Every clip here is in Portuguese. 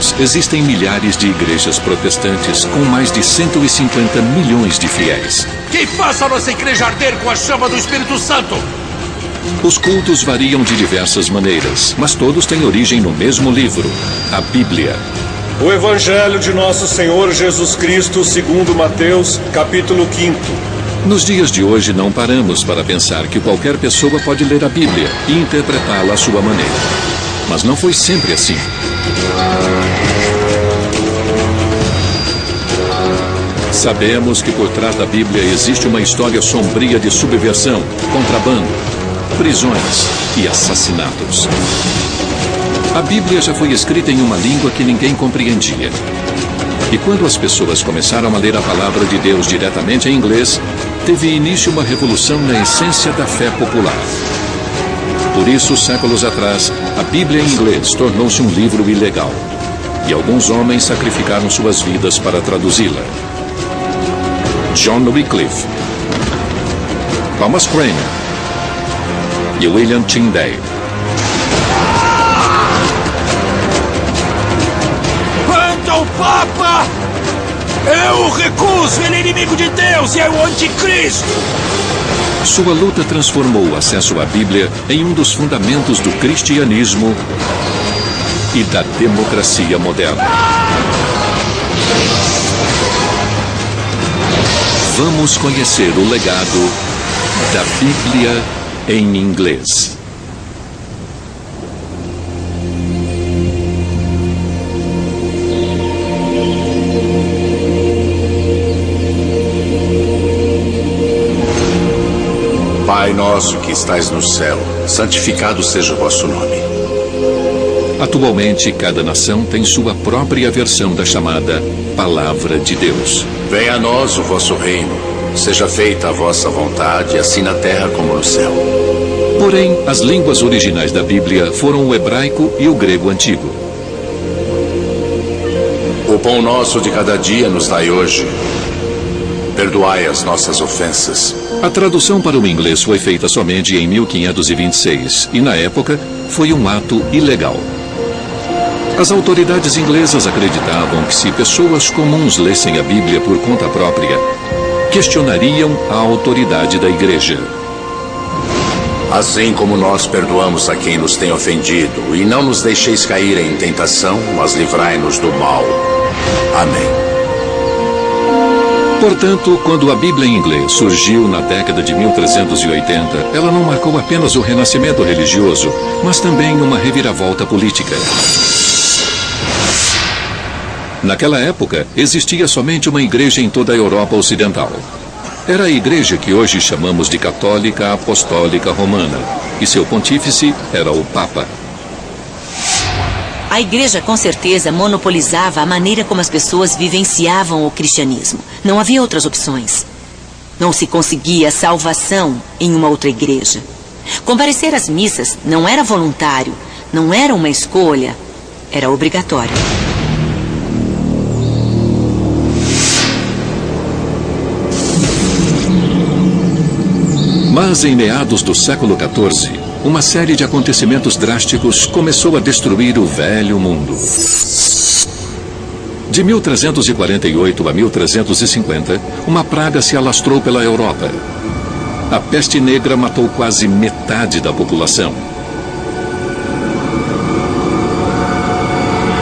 Unidos existem milhares de igrejas protestantes com mais de 150 milhões de fiéis. Que faça a nossa igreja arder com a chama do Espírito Santo! Os cultos variam de diversas maneiras, mas todos têm origem no mesmo livro, a Bíblia. O Evangelho de Nosso Senhor Jesus Cristo, segundo Mateus, capítulo 5. Nos dias de hoje não paramos para pensar que qualquer pessoa pode ler a Bíblia e interpretá-la à sua maneira. Mas não foi sempre assim. Sabemos que por trás da Bíblia existe uma história sombria de subversão, contrabando, prisões e assassinatos. A Bíblia já foi escrita em uma língua que ninguém compreendia. E quando as pessoas começaram a ler a palavra de Deus diretamente em inglês, teve início uma revolução na essência da fé popular. Por isso, séculos atrás, a Bíblia em inglês tornou-se um livro ilegal. E alguns homens sacrificaram suas vidas para traduzi-la. John Wycliffe, Thomas Cranmer e William Tyndale. Quanto ao Papa, eu o recuso. Ele é inimigo de Deus e é o anticristo. Sua luta transformou o acesso à Bíblia em um dos fundamentos do cristianismo e da democracia moderna. Vamos conhecer o legado da Bíblia em inglês. Pai nosso que estais no céu, santificado seja o vosso nome. Atualmente, cada nação tem sua própria versão da chamada Palavra de Deus. Venha a nós o vosso reino. Seja feita a vossa vontade, assim na terra como no céu. Porém, as línguas originais da Bíblia foram o hebraico e o grego antigo. O pão nosso de cada dia nos dai hoje. Perdoai as nossas ofensas. A tradução para o inglês foi feita somente em 1526 e, na época, foi um ato ilegal. As autoridades inglesas acreditavam que se pessoas comuns lessem a Bíblia por conta própria, questionariam a autoridade da igreja. Assim como nós perdoamos a quem nos tem ofendido, e não nos deixeis cair em tentação, mas livrai-nos do mal. Amém. Portanto, quando a Bíblia em inglês surgiu na década de 1380, ela não marcou apenas o renascimento religioso, mas também uma reviravolta política. Naquela época, existia somente uma igreja em toda a Europa Ocidental. Era a igreja que hoje chamamos de Católica Apostólica Romana, e seu pontífice era o Papa. A igreja, com certeza, monopolizava a maneira como as pessoas vivenciavam o cristianismo. Não havia outras opções. Não se conseguia salvação em uma outra igreja. Comparecer às missas não era voluntário, não era uma escolha, era obrigatório. Mas em meados do século XIV, uma série de acontecimentos drásticos começou a destruir o velho mundo. De 1348 a 1350, uma praga se alastrou pela Europa. A peste negra matou quase metade da população.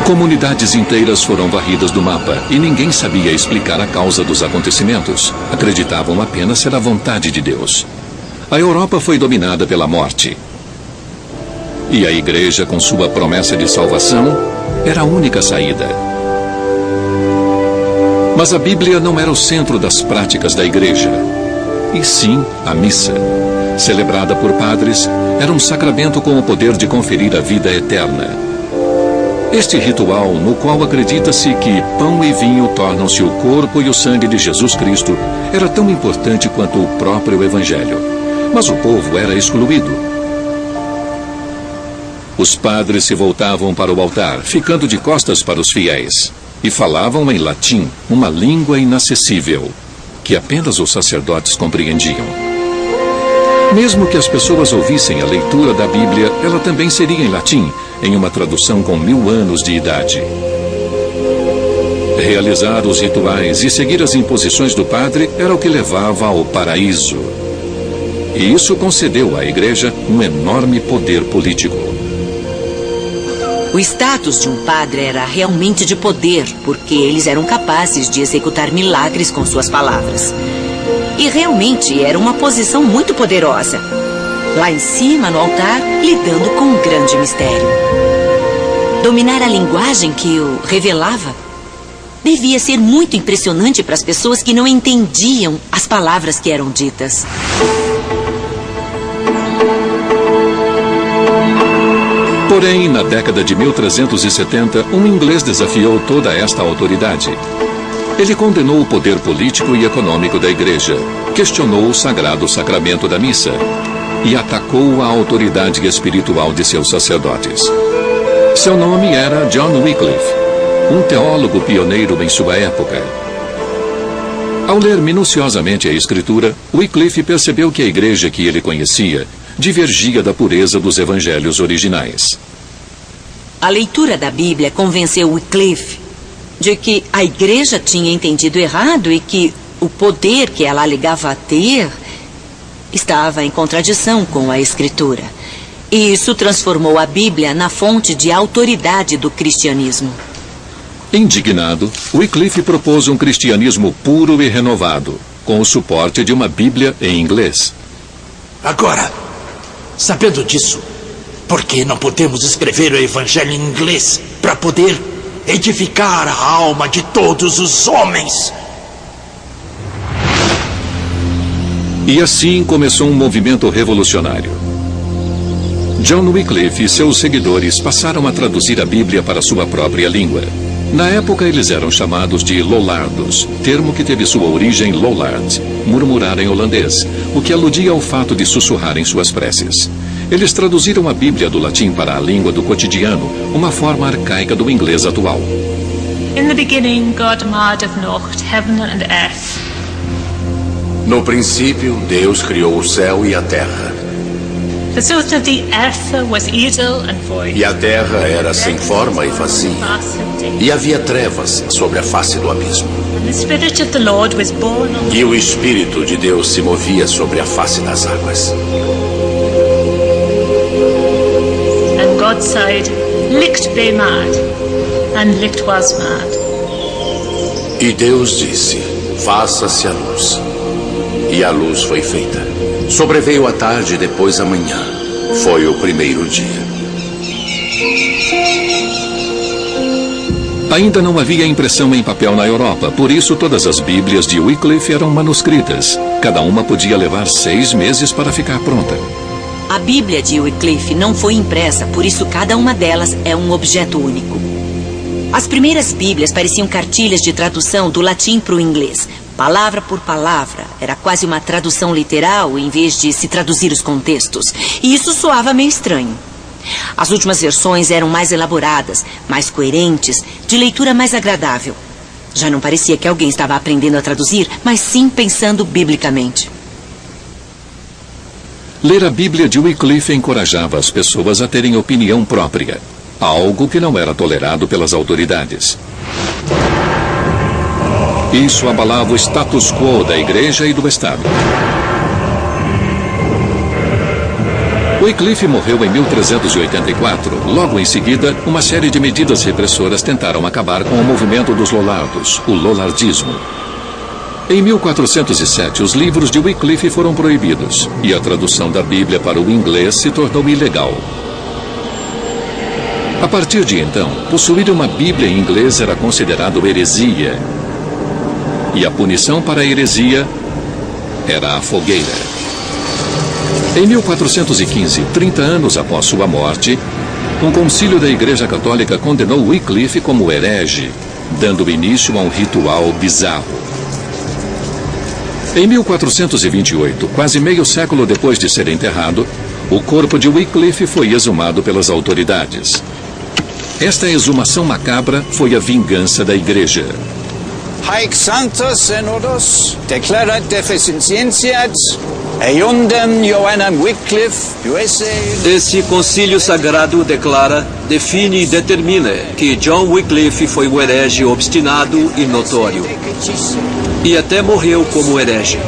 Comunidades inteiras foram varridas do mapa e ninguém sabia explicar a causa dos acontecimentos. Acreditavam apenas ser a vontade de Deus. A Europa foi dominada pela morte. E a igreja, com sua promessa de salvação, era a única saída. Mas a Bíblia não era o centro das práticas da igreja, e sim a missa. Celebrada por padres, era um sacramento com o poder de conferir a vida eterna. Este ritual, no qual acredita-se que pão e vinho tornam-se o corpo e o sangue de Jesus Cristo, era tão importante quanto o próprio Evangelho. Mas o povo era excluído. Os padres se voltavam para o altar, ficando de costas para os fiéis, e falavam em latim, uma língua inacessível, que apenas os sacerdotes compreendiam. Mesmo que as pessoas ouvissem a leitura da Bíblia, ela também seria em latim, em uma tradução com 1000 anos de idade. Realizar os rituais e seguir as imposições do padre era o que levava ao paraíso. E isso concedeu à igreja um enorme poder político. O status de um padre era realmente de poder, porque eles eram capazes de executar milagres com suas palavras. E realmente era uma posição muito poderosa. Lá em cima, no altar, lidando com um grande mistério. Dominar a linguagem que o revelava devia ser muito impressionante para as pessoas que não entendiam as palavras que eram ditas. Porém, na década de 1370, um inglês desafiou toda esta autoridade. Ele condenou o poder político e econômico da igreja, questionou o sagrado sacramento da missa e atacou a autoridade espiritual de seus sacerdotes. Seu nome era John Wycliffe, um teólogo pioneiro em sua época. Ao ler minuciosamente a Escritura, Wycliffe percebeu que a igreja que ele conhecia divergia da pureza dos evangelhos originais. A leitura da Bíblia convenceu Wycliffe de que a igreja tinha entendido errado e que o poder que ela alegava ter estava em contradição com a Escritura. E isso transformou a Bíblia na fonte de autoridade do cristianismo. Indignado, Wycliffe propôs um cristianismo puro e renovado, com o suporte de uma Bíblia em inglês. Agora, sabendo disso, por que não podemos escrever o Evangelho em inglês para poder edificar a alma de todos os homens? E assim começou um movimento revolucionário. John Wycliffe e seus seguidores passaram a traduzir a Bíblia para sua própria língua. Na época, eles eram chamados de Lollardos, termo que teve sua origem Lollard, murmurar em holandês, o que aludia ao fato de sussurrar em suas preces. Eles traduziram a Bíblia do latim para a língua do cotidiano, uma forma arcaica do inglês atual. In the beginning, God made of Nocht heaven and earth. No princípio, Deus criou o céu e a terra. The source of the earth was idle and void. E a terra era sem forma e vazia. E havia trevas sobre a face do abismo. The Spirit of the Lord was born on E o Espírito de Deus se movia sobre a face das águas. and God said, Licht be mad, and Licht was mad. E Deus disse, faça-se a luz. E a luz foi feita. Sobreveio a tarde e depois a manhã. Foi o primeiro dia. Ainda não havia impressão em papel na Europa, por isso todas as Bíblias de Wycliffe eram manuscritas. Cada uma podia levar 6 meses para ficar pronta. A Bíblia de Wycliffe não foi impressa, por isso cada uma delas é um objeto único. As primeiras Bíblias pareciam cartilhas de tradução do latim para o inglês, palavra por palavra. Era quase uma tradução literal, em vez de se traduzir os contextos. E isso soava meio estranho. As últimas versões eram mais elaboradas, mais coerentes, de leitura mais agradável. Já não parecia que alguém estava aprendendo a traduzir, mas sim pensando biblicamente. Ler a Bíblia de Wycliffe encorajava as pessoas a terem opinião própria, algo que não era tolerado pelas autoridades. Isso abalava o status quo da Igreja e do Estado. Wycliffe morreu em 1384. Logo em seguida, uma série de medidas repressoras tentaram acabar com o movimento dos Lollardos, o Lollardismo. Em 1407, os livros de Wycliffe foram proibidos e a tradução da Bíblia para o inglês se tornou ilegal. A partir de então, possuir uma Bíblia em inglês era considerado heresia. E a punição para a heresia era a fogueira. Em 1415, 30 anos após sua morte, um concílio da Igreja Católica condenou Wycliffe como herege, dando início a um ritual bizarro. Em 1428, quase meio século depois de ser enterrado, o corpo de Wycliffe foi exumado pelas autoridades. Esta exumação macabra foi a vingança da Igreja. Haec sanctos senodos declarat deficientiae Esse concílio sagrado declara, define e determina que John Wycliffe foi um herege obstinado e notório. E até morreu como herege.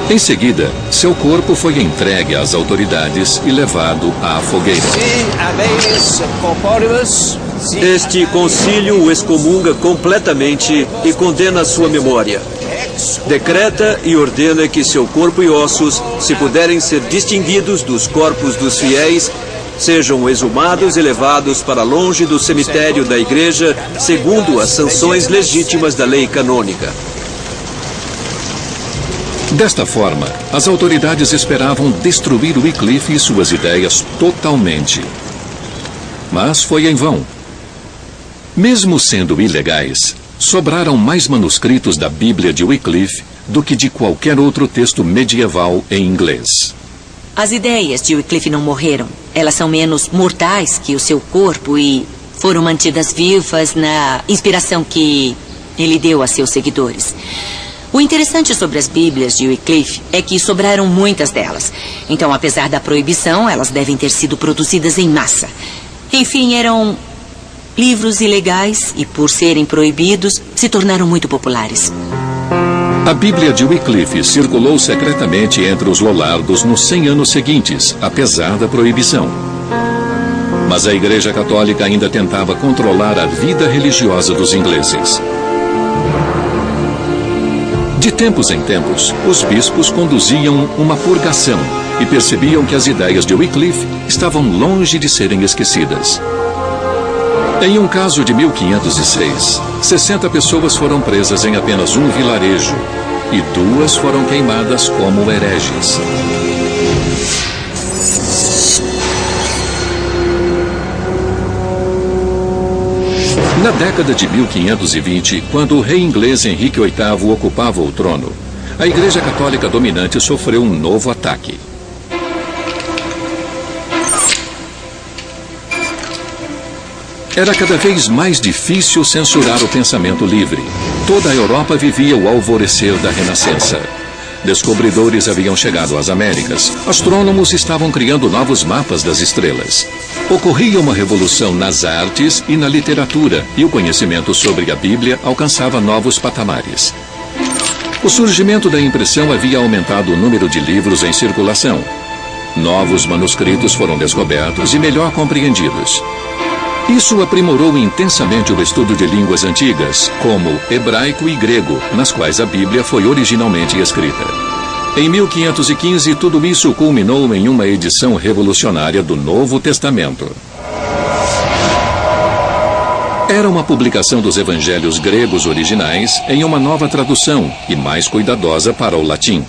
Em seguida, seu corpo foi entregue às autoridades e levado à fogueira. Este concílio o excomunga completamente e condena sua memória. Decreta e ordena que seu corpo e ossos, se puderem ser distinguidos dos corpos dos fiéis, sejam exumados e levados para longe do cemitério da igreja, segundo as sanções legítimas da lei canônica. Desta forma, as autoridades esperavam destruir Wycliffe e suas ideias totalmente. Mas foi em vão. Mesmo sendo ilegais, sobraram mais manuscritos da Bíblia de Wycliffe do que de qualquer outro texto medieval em inglês. As ideias de Wycliffe não morreram. Elas são menos mortais que o seu corpo e foram mantidas vivas na inspiração que ele deu a seus seguidores. O interessante sobre as Bíblias de Wycliffe é que sobraram muitas delas. Então, apesar da proibição, elas devem ter sido produzidas em massa. Enfim, eram livros ilegais e, por serem proibidos, se tornaram muito populares. A Bíblia de Wycliffe circulou secretamente entre os lollardos nos 100 anos seguintes, apesar da proibição. Mas a Igreja Católica ainda tentava controlar a vida religiosa dos ingleses. De tempos em tempos, os bispos conduziam uma purgação e percebiam que as ideias de Wycliffe estavam longe de serem esquecidas. Em um caso de 1506, 60 pessoas foram presas em apenas um vilarejo e 2 foram queimadas como hereges. Na década de 1520, quando o rei inglês Henrique VIII ocupava o trono, a Igreja Católica dominante sofreu um novo ataque. Era cada vez mais difícil censurar o pensamento livre. Toda a Europa vivia o alvorecer da Renascença. Descobridores haviam chegado às Américas. Astrônomos estavam criando novos mapas das estrelas. Ocorria uma revolução nas artes e na literatura, e o conhecimento sobre a Bíblia alcançava novos patamares. O surgimento da impressão havia aumentado o número de livros em circulação. Novos manuscritos foram descobertos e melhor compreendidos. Isso aprimorou intensamente o estudo de línguas antigas, como hebraico e grego, nas quais a Bíblia foi originalmente escrita. Em 1515, tudo isso culminou em uma edição revolucionária do Novo Testamento. Era uma publicação dos evangelhos gregos originais em uma nova tradução e mais cuidadosa para o latim.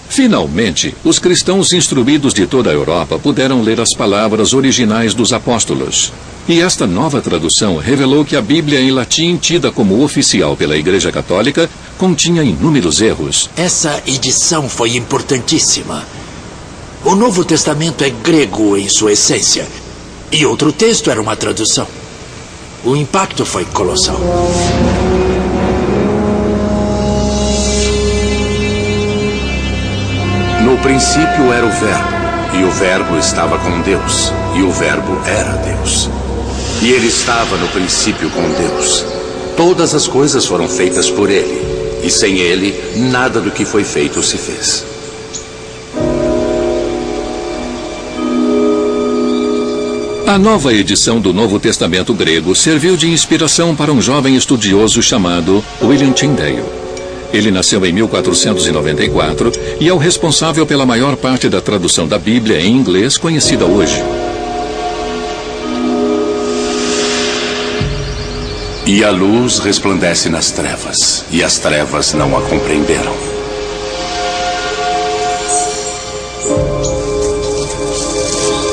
Finalmente, os cristãos instruídos de toda a Europa puderam ler as palavras originais dos apóstolos. E esta nova tradução revelou que a Bíblia em latim, tida como oficial pela Igreja Católica, continha inúmeros erros. Essa edição foi importantíssima. O Novo Testamento é grego em sua essência, e outro texto era uma tradução. O impacto foi colossal. No princípio era o Verbo, e o Verbo estava com Deus, e o Verbo era Deus. E ele estava no princípio com Deus. Todas as coisas foram feitas por ele, e sem ele, nada do que foi feito se fez. A nova edição do Novo Testamento grego serviu de inspiração para um jovem estudioso chamado William Tyndale. Ele nasceu em 1494 e é o responsável pela maior parte da tradução da Bíblia em inglês conhecida hoje. E a luz resplandece nas trevas, e as trevas não a compreenderam.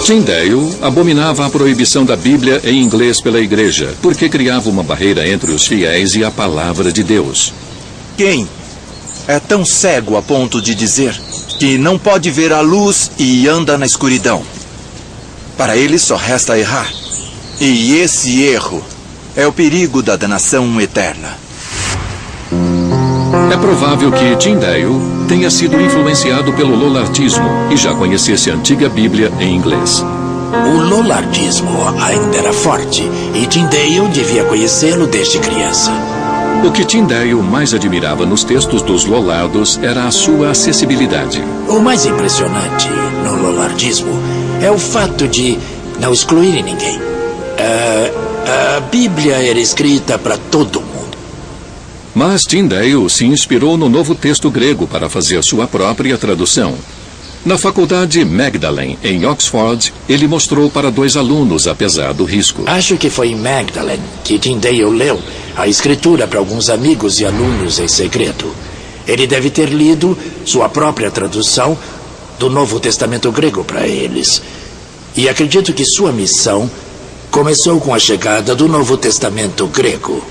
Tyndale abominava a proibição da Bíblia em inglês pela Igreja, porque criava uma barreira entre os fiéis e a palavra de Deus. Quem é tão cego a ponto de dizer que não pode ver a luz e anda na escuridão? Para ele só resta errar. E esse erro é o perigo da danação eterna. É provável que Tyndale tenha sido influenciado pelo lollardismo e já conhecesse a antiga Bíblia em inglês. O lollardismo ainda era forte e Tyndale devia conhecê-lo desde criança. O que Tyndale mais admirava nos textos dos lollardos era a sua acessibilidade. O mais impressionante no lollardismo é o fato de não excluírem ninguém. A Bíblia era escrita para todo mundo. Mas Tyndale se inspirou no novo texto grego para fazer sua própria tradução. Na faculdade Magdalen, em Oxford, ele mostrou para 2 alunos, apesar do risco. Acho que foi em Magdalen que Tyndale leu a escritura para alguns amigos e alunos em segredo. Ele deve ter lido sua própria tradução do Novo Testamento grego para eles. E acredito que sua missão começou com a chegada do Novo Testamento grego.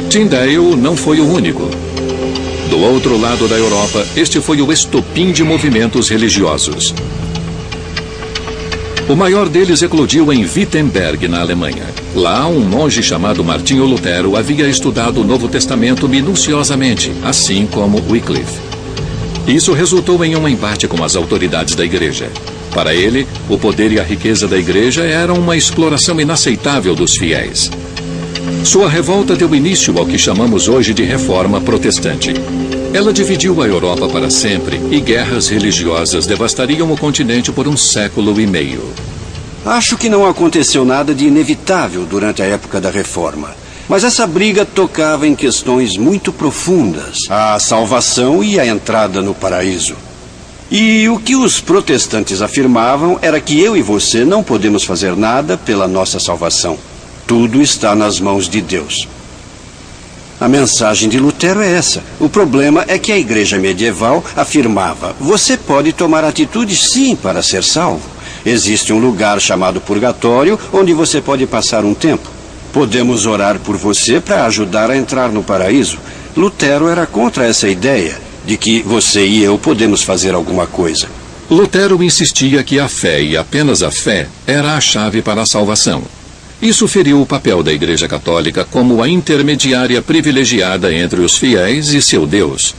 Tyndale não foi o único. Do outro lado da Europa, este foi o estopim de movimentos religiosos. O maior deles eclodiu em Wittenberg, na Alemanha. Lá, um monge chamado Martinho Lutero havia estudado o Novo Testamento minuciosamente, assim como Wycliffe. Isso resultou em um embate com as autoridades da igreja. Para ele, o poder e a riqueza da igreja eram uma exploração inaceitável dos fiéis. Sua revolta deu início ao que chamamos hoje de Reforma Protestante. Ela dividiu a Europa para sempre e guerras religiosas devastariam o continente por 1,5 séculos. Acho que não aconteceu nada de inevitável durante a época da Reforma. Mas essa briga tocava em questões muito profundas: a salvação e a entrada no paraíso. E o que os protestantes afirmavam era que eu e você não podemos fazer nada pela nossa salvação. Tudo está nas mãos de Deus. A mensagem de Lutero é essa. O problema é que a igreja medieval afirmava: você pode tomar atitudes sim para ser salvo. Existe um lugar chamado purgatório onde você pode passar um tempo. Podemos orar por você para ajudar a entrar no paraíso. Lutero era contra essa ideia de que você e eu podemos fazer alguma coisa. Lutero insistia que a fé, e apenas a fé, era a chave para a salvação. Isso feriu o papel da Igreja Católica como a intermediária privilegiada entre os fiéis e seu Deus.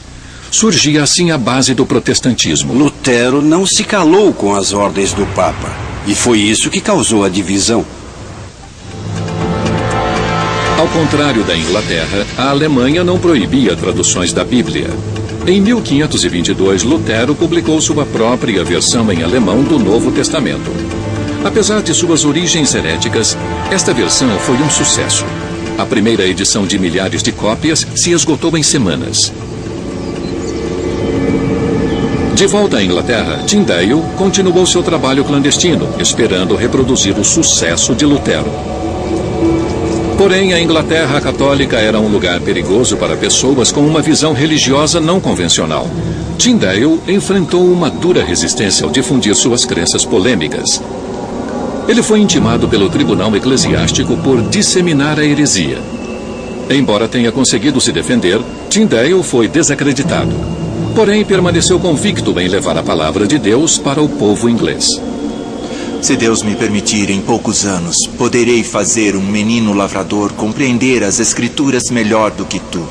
Surgia assim a base do protestantismo. Lutero não se calou com as ordens do Papa, e foi isso que causou a divisão. Ao contrário da Inglaterra, a Alemanha não proibia traduções da Bíblia. Em 1522, Lutero publicou sua própria versão em alemão do Novo Testamento. Apesar de suas origens heréticas, esta versão foi um sucesso. A primeira edição de milhares de cópias se esgotou em semanas. De volta à Inglaterra, Tyndale continuou seu trabalho clandestino, esperando reproduzir o sucesso de Lutero. Porém, a Inglaterra católica era um lugar perigoso para pessoas com uma visão religiosa não convencional. Tyndale enfrentou uma dura resistência ao difundir suas crenças polêmicas. Ele foi intimado pelo tribunal eclesiástico por disseminar a heresia. Embora tenha conseguido se defender, Tyndale foi desacreditado. Porém, permaneceu convicto em levar a palavra de Deus para o povo inglês. Se Deus me permitir, em poucos anos, poderei fazer um menino lavrador compreender as Escrituras melhor do que tu.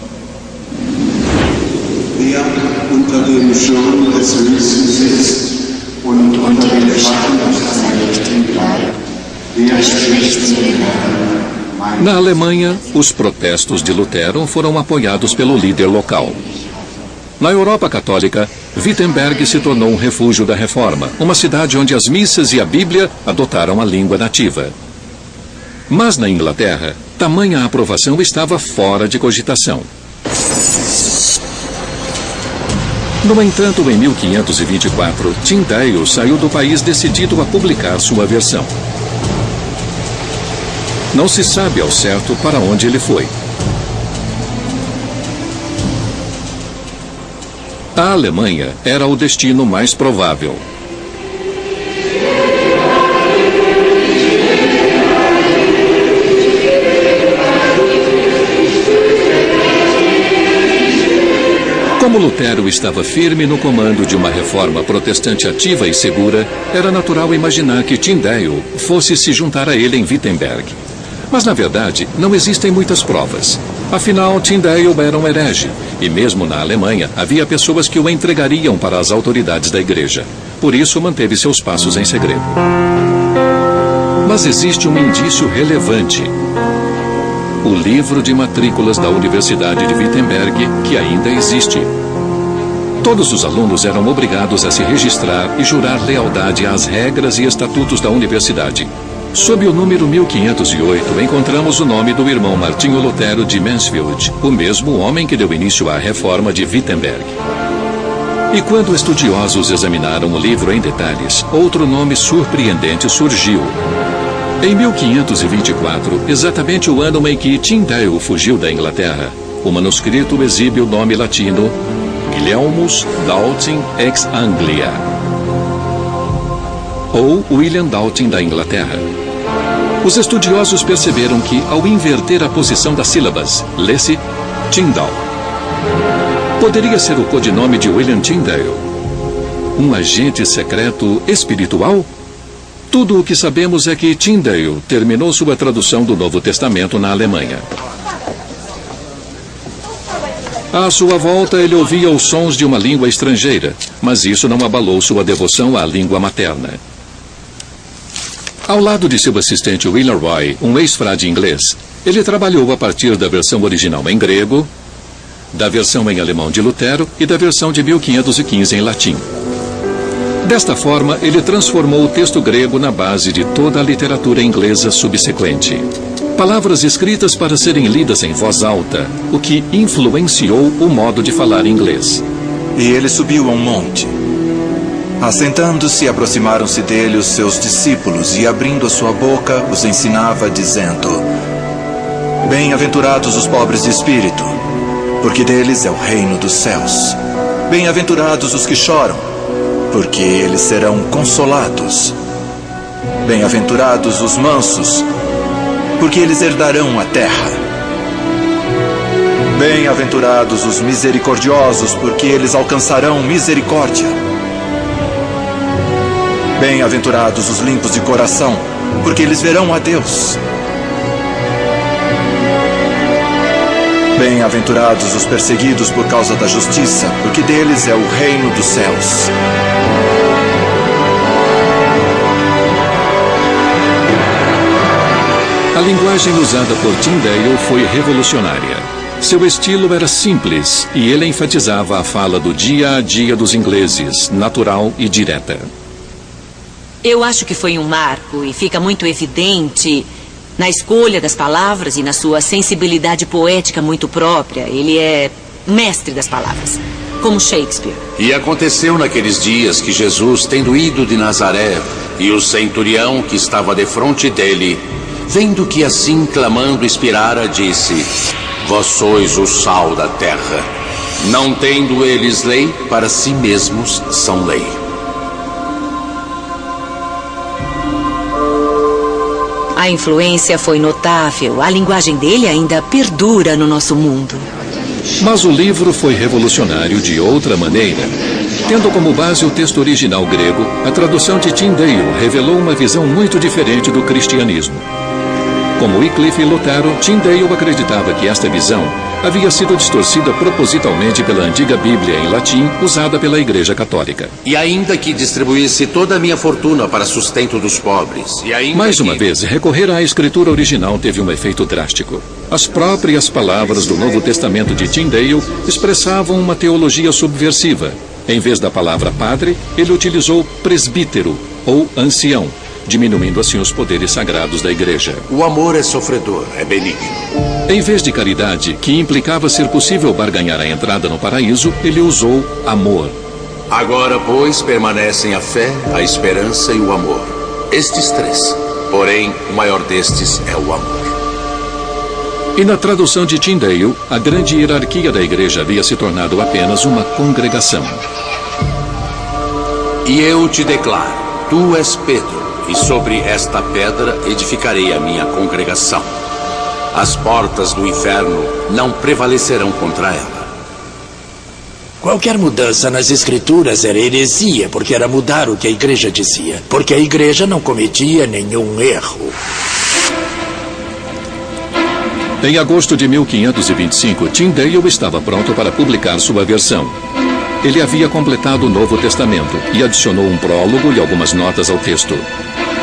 Na Alemanha, os protestos de Lutero foram apoiados pelo líder local. Na Europa Católica, Wittenberg se tornou um refúgio da Reforma, uma cidade onde as missas e a Bíblia adotaram a língua nativa. Mas na Inglaterra, tamanha aprovação estava fora de cogitação. No entanto, em 1524, Tyndale saiu do país decidido a publicar sua versão. Não se sabe ao certo para onde ele foi. A Alemanha era o destino mais provável. Como Como Lutero estava firme no comando de uma reforma protestante ativa e segura, era natural imaginar que Tyndale fosse se juntar a ele em Wittenberg. Mas, na verdade, não existem muitas provas. Afinal, Tyndale era um herege, e mesmo na Alemanha havia pessoas que o entregariam para as autoridades da igreja. Por isso, manteve seus passos em segredo. Mas existe um indício relevante. O livro de matrículas da Universidade de Wittenberg, que ainda existe. Todos os alunos eram obrigados a se registrar e jurar lealdade às regras e estatutos da universidade. Sob o número 1508, encontramos o nome do irmão Martinho Lutero de Mansfield, o mesmo homem que deu início à reforma de Wittenberg. E quando estudiosos examinaram o livro em detalhes, outro nome surpreendente surgiu. Em 1524, exatamente o ano em que Tyndale fugiu da Inglaterra, o manuscrito exibe o nome latino Guilhelmus Dalton ex Anglia, ou William Dalton da Inglaterra. Os estudiosos perceberam que, ao inverter a posição das sílabas, lê-se Tyndall. Poderia ser o codinome de William Tyndale? Um agente secreto espiritual? Tudo o que sabemos é que Tyndale terminou sua tradução do Novo Testamento na Alemanha. À sua volta, ele ouvia os sons de uma língua estrangeira, mas isso não abalou sua devoção à língua materna. Ao lado de seu assistente William Roy, um ex-frade inglês, ele trabalhou a partir da versão original em grego, da versão em alemão de Lutero e da versão de 1515 em latim. Desta forma, ele transformou o texto grego na base de toda a literatura inglesa subsequente. Palavras escritas para serem lidas em voz alta, o que influenciou o modo de falar inglês. E ele subiu a um monte. Assentando-se, aproximaram-se dele os seus discípulos e, abrindo a sua boca, os ensinava, dizendo: Bem-aventurados os pobres de espírito, porque deles é o reino dos céus. Bem-aventurados os que choram, porque eles serão consolados. Bem-aventurados os mansos, porque eles herdarão a terra. Bem-aventurados os misericordiosos, porque eles alcançarão misericórdia. Bem-aventurados os limpos de coração, porque eles verão a Deus. Bem-aventurados os perseguidos por causa da justiça, porque deles é o reino dos céus. A linguagem usada por Tyndale foi revolucionária. Seu estilo era simples e ele enfatizava a fala do dia a dia dos ingleses, natural e direta. Eu acho que foi um marco e fica muito evidente na escolha das palavras e na sua sensibilidade poética muito própria. Ele é mestre das palavras, como Shakespeare. E aconteceu naqueles dias que Jesus, tendo ido de Nazaré, e o centurião que estava defronte dele, vendo que assim clamando expirara, disse: Vós sois o sal da terra. Não tendo eles lei, para si mesmos são lei. A influência foi notável. A linguagem dele ainda perdura no nosso mundo. Mas o livro foi revolucionário de outra maneira. Tendo como base o texto original grego, a tradução de Tyndale revelou uma visão muito diferente do cristianismo. Como Wycliffe e Lutero, Tyndale acreditava que esta visão havia sido distorcida propositalmente pela antiga Bíblia em latim, usada pela Igreja Católica. E ainda que distribuísse toda a minha fortuna para sustento dos pobres, mais uma vez, recorrer à escritura original teve um efeito drástico. As próprias palavras do Novo Testamento de Tyndale expressavam uma teologia subversiva. Em vez da palavra padre, ele utilizou presbítero ou ancião, diminuindo assim os poderes sagrados da igreja. O amor é sofredor, é benigno. Em vez de caridade, que implicava ser possível barganhar a entrada no paraíso, ele usou amor. Agora, pois, permanecem a fé, a esperança e o amor. Estes três. Porém, o maior destes é o amor. E na tradução de Tyndale, a grande hierarquia da igreja havia se tornado apenas uma congregação. E eu te declaro, tu és Pedro, e sobre esta pedra edificarei a minha congregação. As portas do inferno não prevalecerão contra ela. Qualquer mudança nas escrituras era heresia, porque era mudar o que a igreja dizia. Porque a igreja não cometia nenhum erro. Em agosto de 1525, Tyndale estava pronto para publicar sua versão. Ele havia completado o Novo Testamento e adicionou um prólogo e algumas notas ao texto.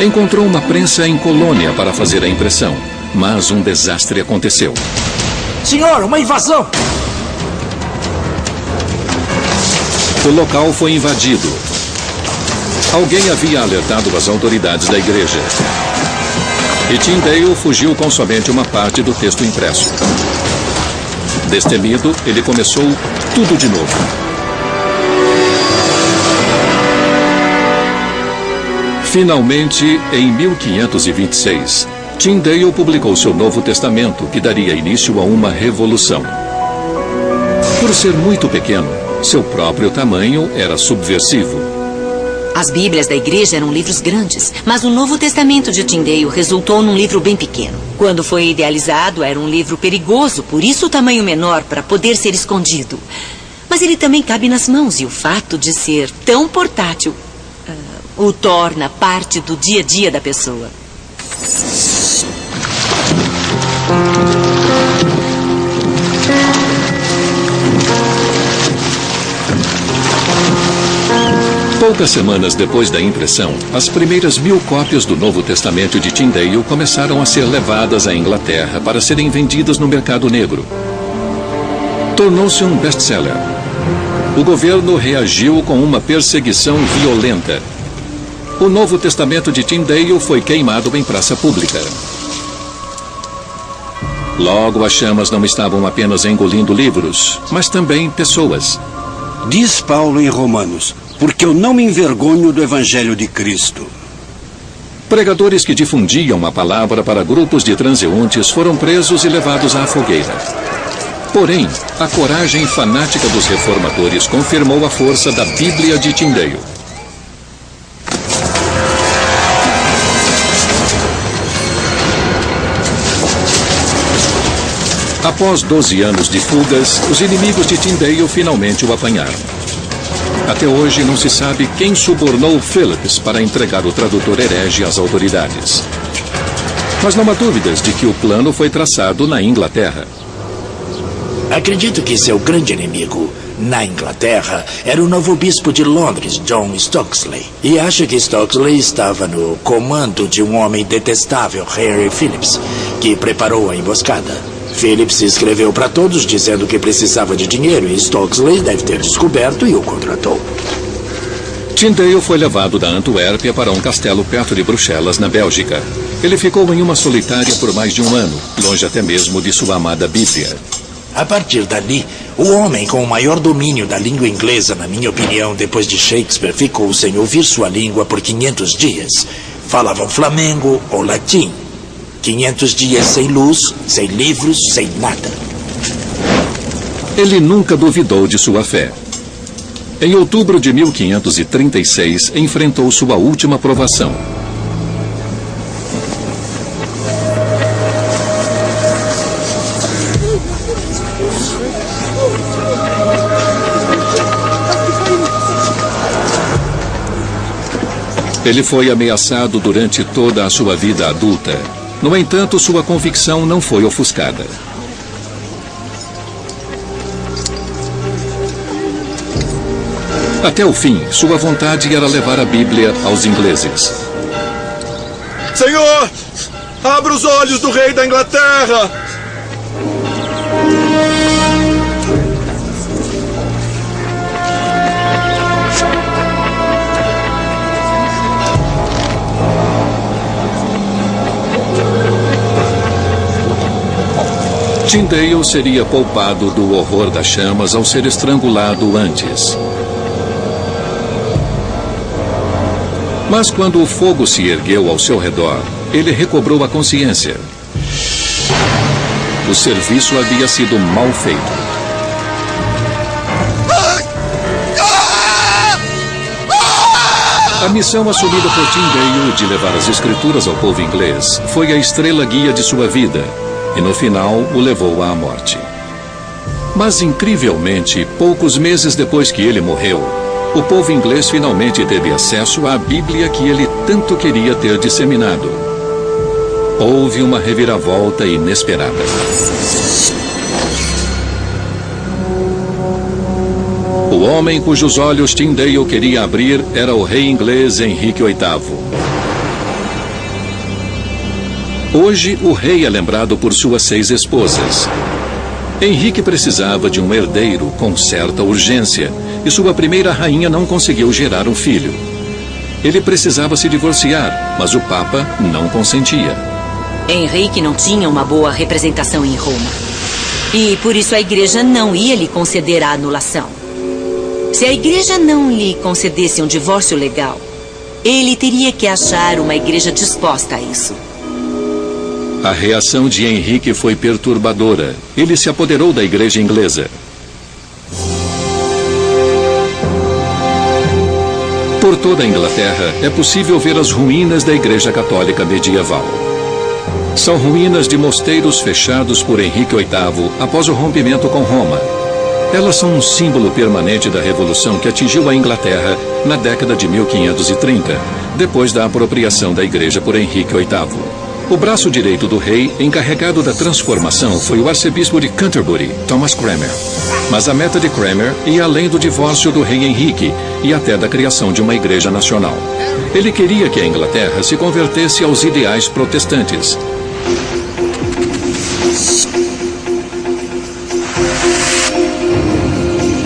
Encontrou uma prensa em Colônia para fazer a impressão, mas um desastre aconteceu. Senhor, uma invasão! O local foi invadido. Alguém havia alertado as autoridades da igreja. E Tyndale fugiu com somente uma parte do texto impresso. Destemido, ele começou tudo de novo. Finalmente, em 1526, Tyndale publicou seu Novo Testamento, que daria início a uma revolução. Por ser muito pequeno, seu próprio tamanho era subversivo. As Bíblias da igreja eram livros grandes, mas o Novo Testamento de Tyndale resultou num livro bem pequeno. Quando foi idealizado, era um livro perigoso, por isso o tamanho menor, para poder ser escondido. Mas ele também cabe nas mãos, e o fato de ser tão portátil o torna parte do dia a dia da pessoa. Poucas semanas depois da impressão, as primeiras 1000 cópias do Novo Testamento de Tyndale começaram a ser levadas à Inglaterra para serem vendidas no mercado negro. Tornou-se um best-seller. O governo reagiu com uma perseguição violenta. O Novo Testamento de Tyndale foi queimado em praça pública. Logo, as chamas não estavam apenas engolindo livros, mas também pessoas. Diz Paulo em Romanos: porque eu não me envergonho do Evangelho de Cristo. Pregadores que difundiam a palavra para grupos de transeuntes foram presos e levados à fogueira. Porém, a coragem fanática dos reformadores confirmou a força da Bíblia de Tyndale. Após 12 anos de fugas, os inimigos de Tyndale finalmente o apanharam. Até hoje não se sabe quem subornou Phillips para entregar o tradutor herege às autoridades. Mas não há dúvidas de que o plano foi traçado na Inglaterra. Acredito que seu grande inimigo na Inglaterra era o novo bispo de Londres, John Stokesley. E acha que Stokesley estava no comando de um homem detestável, Harry Phillips, que preparou a emboscada. Phillips escreveu para todos dizendo que precisava de dinheiro e Stokesley deve ter descoberto e o contratou. Tyndale foi levado da Antuérpia para um castelo perto de Bruxelas, na Bélgica. Ele ficou em uma solitária por mais de um ano, longe até mesmo de sua amada Bíblia. A partir dali, o homem com o maior domínio da língua inglesa, na minha opinião, depois de Shakespeare, ficou sem ouvir sua língua por 500 dias. Falavam flamengo ou latim. 500 dias sem luz, sem livros, sem nada. Ele nunca duvidou de sua fé. Em outubro de 1536, enfrentou sua última provação. Ele foi ameaçado durante toda a sua vida adulta. No entanto, sua convicção não foi ofuscada. Até o fim, sua vontade era levar a Bíblia aos ingleses. Senhor, abra os olhos do rei da Inglaterra! Tyndale seria poupado do horror das chamas ao ser estrangulado antes. Mas quando o fogo se ergueu ao seu redor, ele recobrou a consciência. O serviço havia sido mal feito. A missão assumida por Tyndale de levar as escrituras ao povo inglês foi a estrela guia de sua vida. E no final o levou à morte. Mas, incrivelmente, Poucos meses depois que ele morreu, o povo inglês finalmente teve acesso à Bíblia que ele tanto queria ter disseminado. Houve uma reviravolta inesperada. O homem cujos olhos Tyndale queria abrir era o rei inglês Henrique VIII. Hoje, o rei é lembrado por suas 6 esposas. Henrique precisava de um herdeiro com certa urgência, e sua primeira rainha não conseguiu gerar um filho. Ele precisava se divorciar, mas o Papa não consentia. Henrique não tinha uma boa representação em Roma. E por isso a igreja não ia lhe conceder a anulação. Se a igreja não lhe concedesse um divórcio legal, ele teria que achar uma igreja disposta a isso. A reação de Henrique foi perturbadora. Ele se apoderou da igreja inglesa. Por toda a Inglaterra, é possível ver as ruínas da Igreja Católica medieval. São ruínas de mosteiros fechados por Henrique VIII após o rompimento com Roma. Elas são um símbolo permanente da revolução que atingiu a Inglaterra na década de 1530, depois da apropriação da igreja por Henrique VIII. O braço direito do rei, encarregado da transformação, foi o arcebispo de Canterbury, Thomas Cranmer. Mas a meta de Cranmer ia além do divórcio do rei Henrique e até da criação de uma igreja nacional. Ele queria que a Inglaterra se convertesse aos ideais protestantes.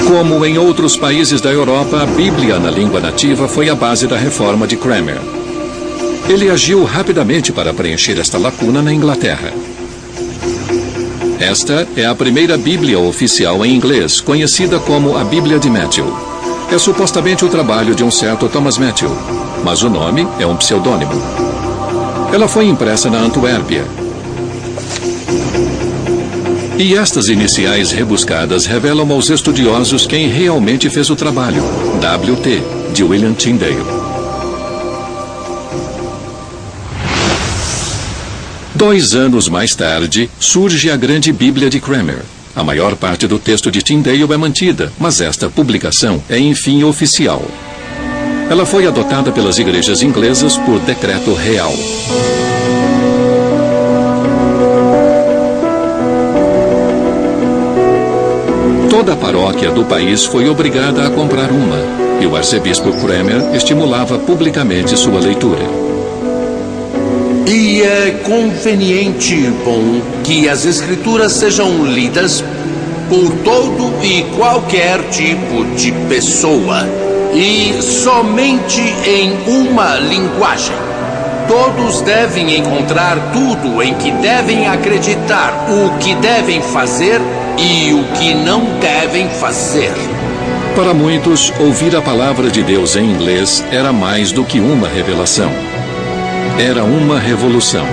Como em outros países da Europa, a Bíblia na língua nativa foi a base da reforma de Cranmer. Ele agiu rapidamente para preencher esta lacuna na Inglaterra. Esta é a primeira Bíblia oficial em inglês, conhecida como a Bíblia de Matthew. É supostamente o trabalho de um certo Thomas Matthew, mas o nome é um pseudônimo. Ela foi impressa na Antuérpia. E estas iniciais rebuscadas revelam aos estudiosos quem realmente fez o trabalho, W.T., de William Tyndale. 2 anos mais tarde, surge a Grande Bíblia de Cranmer. A maior parte do texto de Tyndale é mantida, mas esta publicação é enfim oficial. Ela foi adotada pelas igrejas inglesas por decreto real. Toda a paróquia do país foi obrigada a comprar uma, e o arcebispo Cranmer estimulava publicamente sua leitura. E é conveniente e bom que as escrituras sejam lidas por todo e qualquer tipo de pessoa, e somente em uma linguagem. Todos devem encontrar tudo em que devem acreditar, o que devem fazer e o que não devem fazer. Para muitos, ouvir a palavra de Deus em inglês era mais do que uma revelação. Era uma revolução.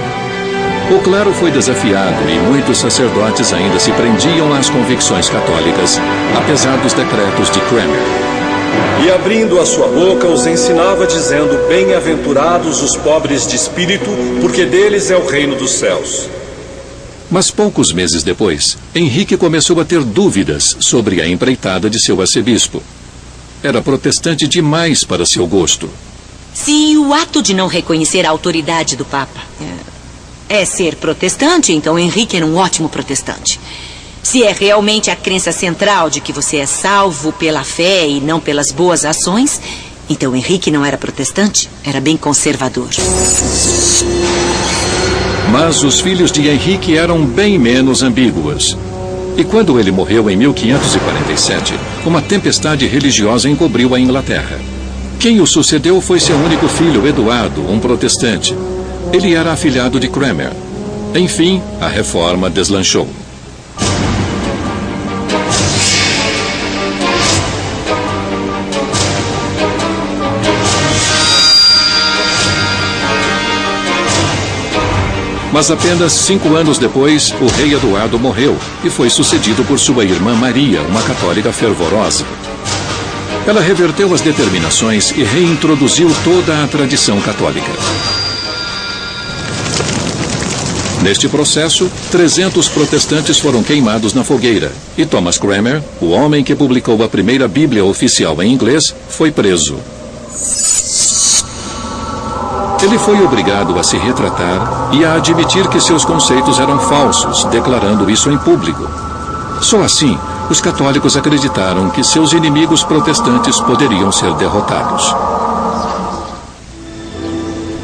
O clero foi desafiado e muitos sacerdotes ainda se prendiam às convicções católicas, apesar dos decretos de Cranmer. E abrindo a sua boca, os ensinava dizendo: bem-aventurados os pobres de espírito, porque deles é o reino dos céus. Mas poucos meses depois, Henrique começou a ter dúvidas sobre a empreitada de seu arcebispo. Era protestante demais para seu gosto. Se o ato de não reconhecer a autoridade do Papa é ser protestante, então Henrique era um ótimo protestante. Se é realmente a crença central de que você é salvo pela fé e não pelas boas ações, então Henrique não era protestante, era bem conservador. Mas os filhos de Henrique eram bem menos ambíguos. E quando ele morreu em 1547, uma tempestade religiosa encobriu a Inglaterra. Quem o sucedeu foi seu único filho, Eduardo, um protestante. Ele era afilhado de Cranmer. Enfim, a reforma deslanchou. Mas apenas 5 anos depois, o rei Eduardo morreu e foi sucedido por sua irmã Maria, uma católica fervorosa. Ela reverteu as determinações e reintroduziu toda a tradição católica. Neste processo, 300 protestantes foram queimados na fogueira e Thomas Cranmer, o homem que publicou a primeira Bíblia oficial em inglês, foi preso. Ele foi obrigado a se retratar e a admitir que seus conceitos eram falsos, declarando isso em público. Só assim, os católicos acreditaram que seus inimigos protestantes poderiam ser derrotados.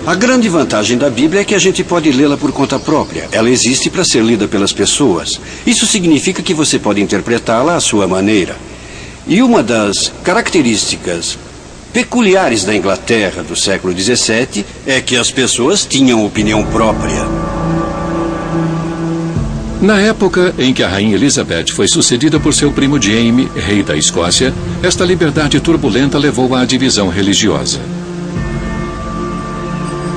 A grande vantagem da Bíblia é que a gente pode lê-la por conta própria. Ela existe para ser lida pelas pessoas. Isso significa que você pode interpretá-la à sua maneira. E uma das características peculiares da Inglaterra do século XVII é que as pessoas tinham opinião própria. Na época em que a rainha Elizabeth foi sucedida por seu primo Jaime, rei da Escócia, esta liberdade turbulenta levou à divisão religiosa.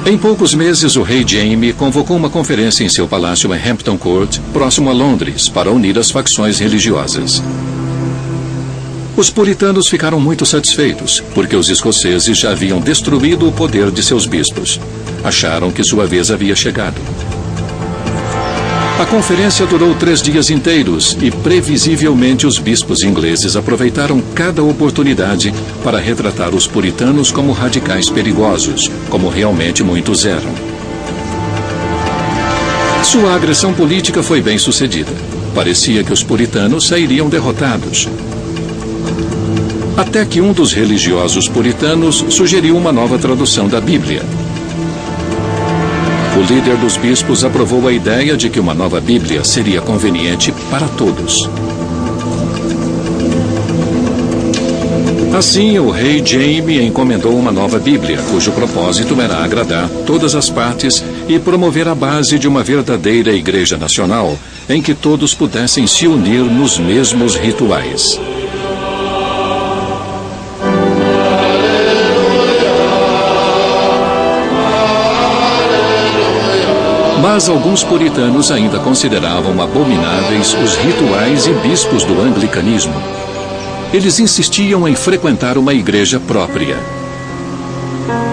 Em poucos meses, o rei Jaime convocou uma conferência em seu palácio em Hampton Court, próximo a Londres, para unir as facções religiosas. Os puritanos ficaram muito satisfeitos, porque os escoceses já haviam destruído o poder de seus bispos. Acharam que sua vez havia chegado. A conferência durou 3 dias inteiros e, previsivelmente, os bispos ingleses aproveitaram cada oportunidade para retratar os puritanos como radicais perigosos, como realmente muitos eram. Sua agressão política foi bem sucedida. Parecia que os puritanos sairiam derrotados. Até que um dos religiosos puritanos sugeriu uma nova tradução da Bíblia. O líder dos bispos aprovou a ideia de que uma nova Bíblia seria conveniente para todos. Assim, o rei Jaime encomendou uma nova Bíblia, cujo propósito era agradar todas as partes e promover a base de uma verdadeira Igreja Nacional, em que todos pudessem se unir nos mesmos rituais. Mas alguns puritanos ainda consideravam abomináveis os rituais e bispos do anglicanismo. Eles insistiam em frequentar uma igreja própria.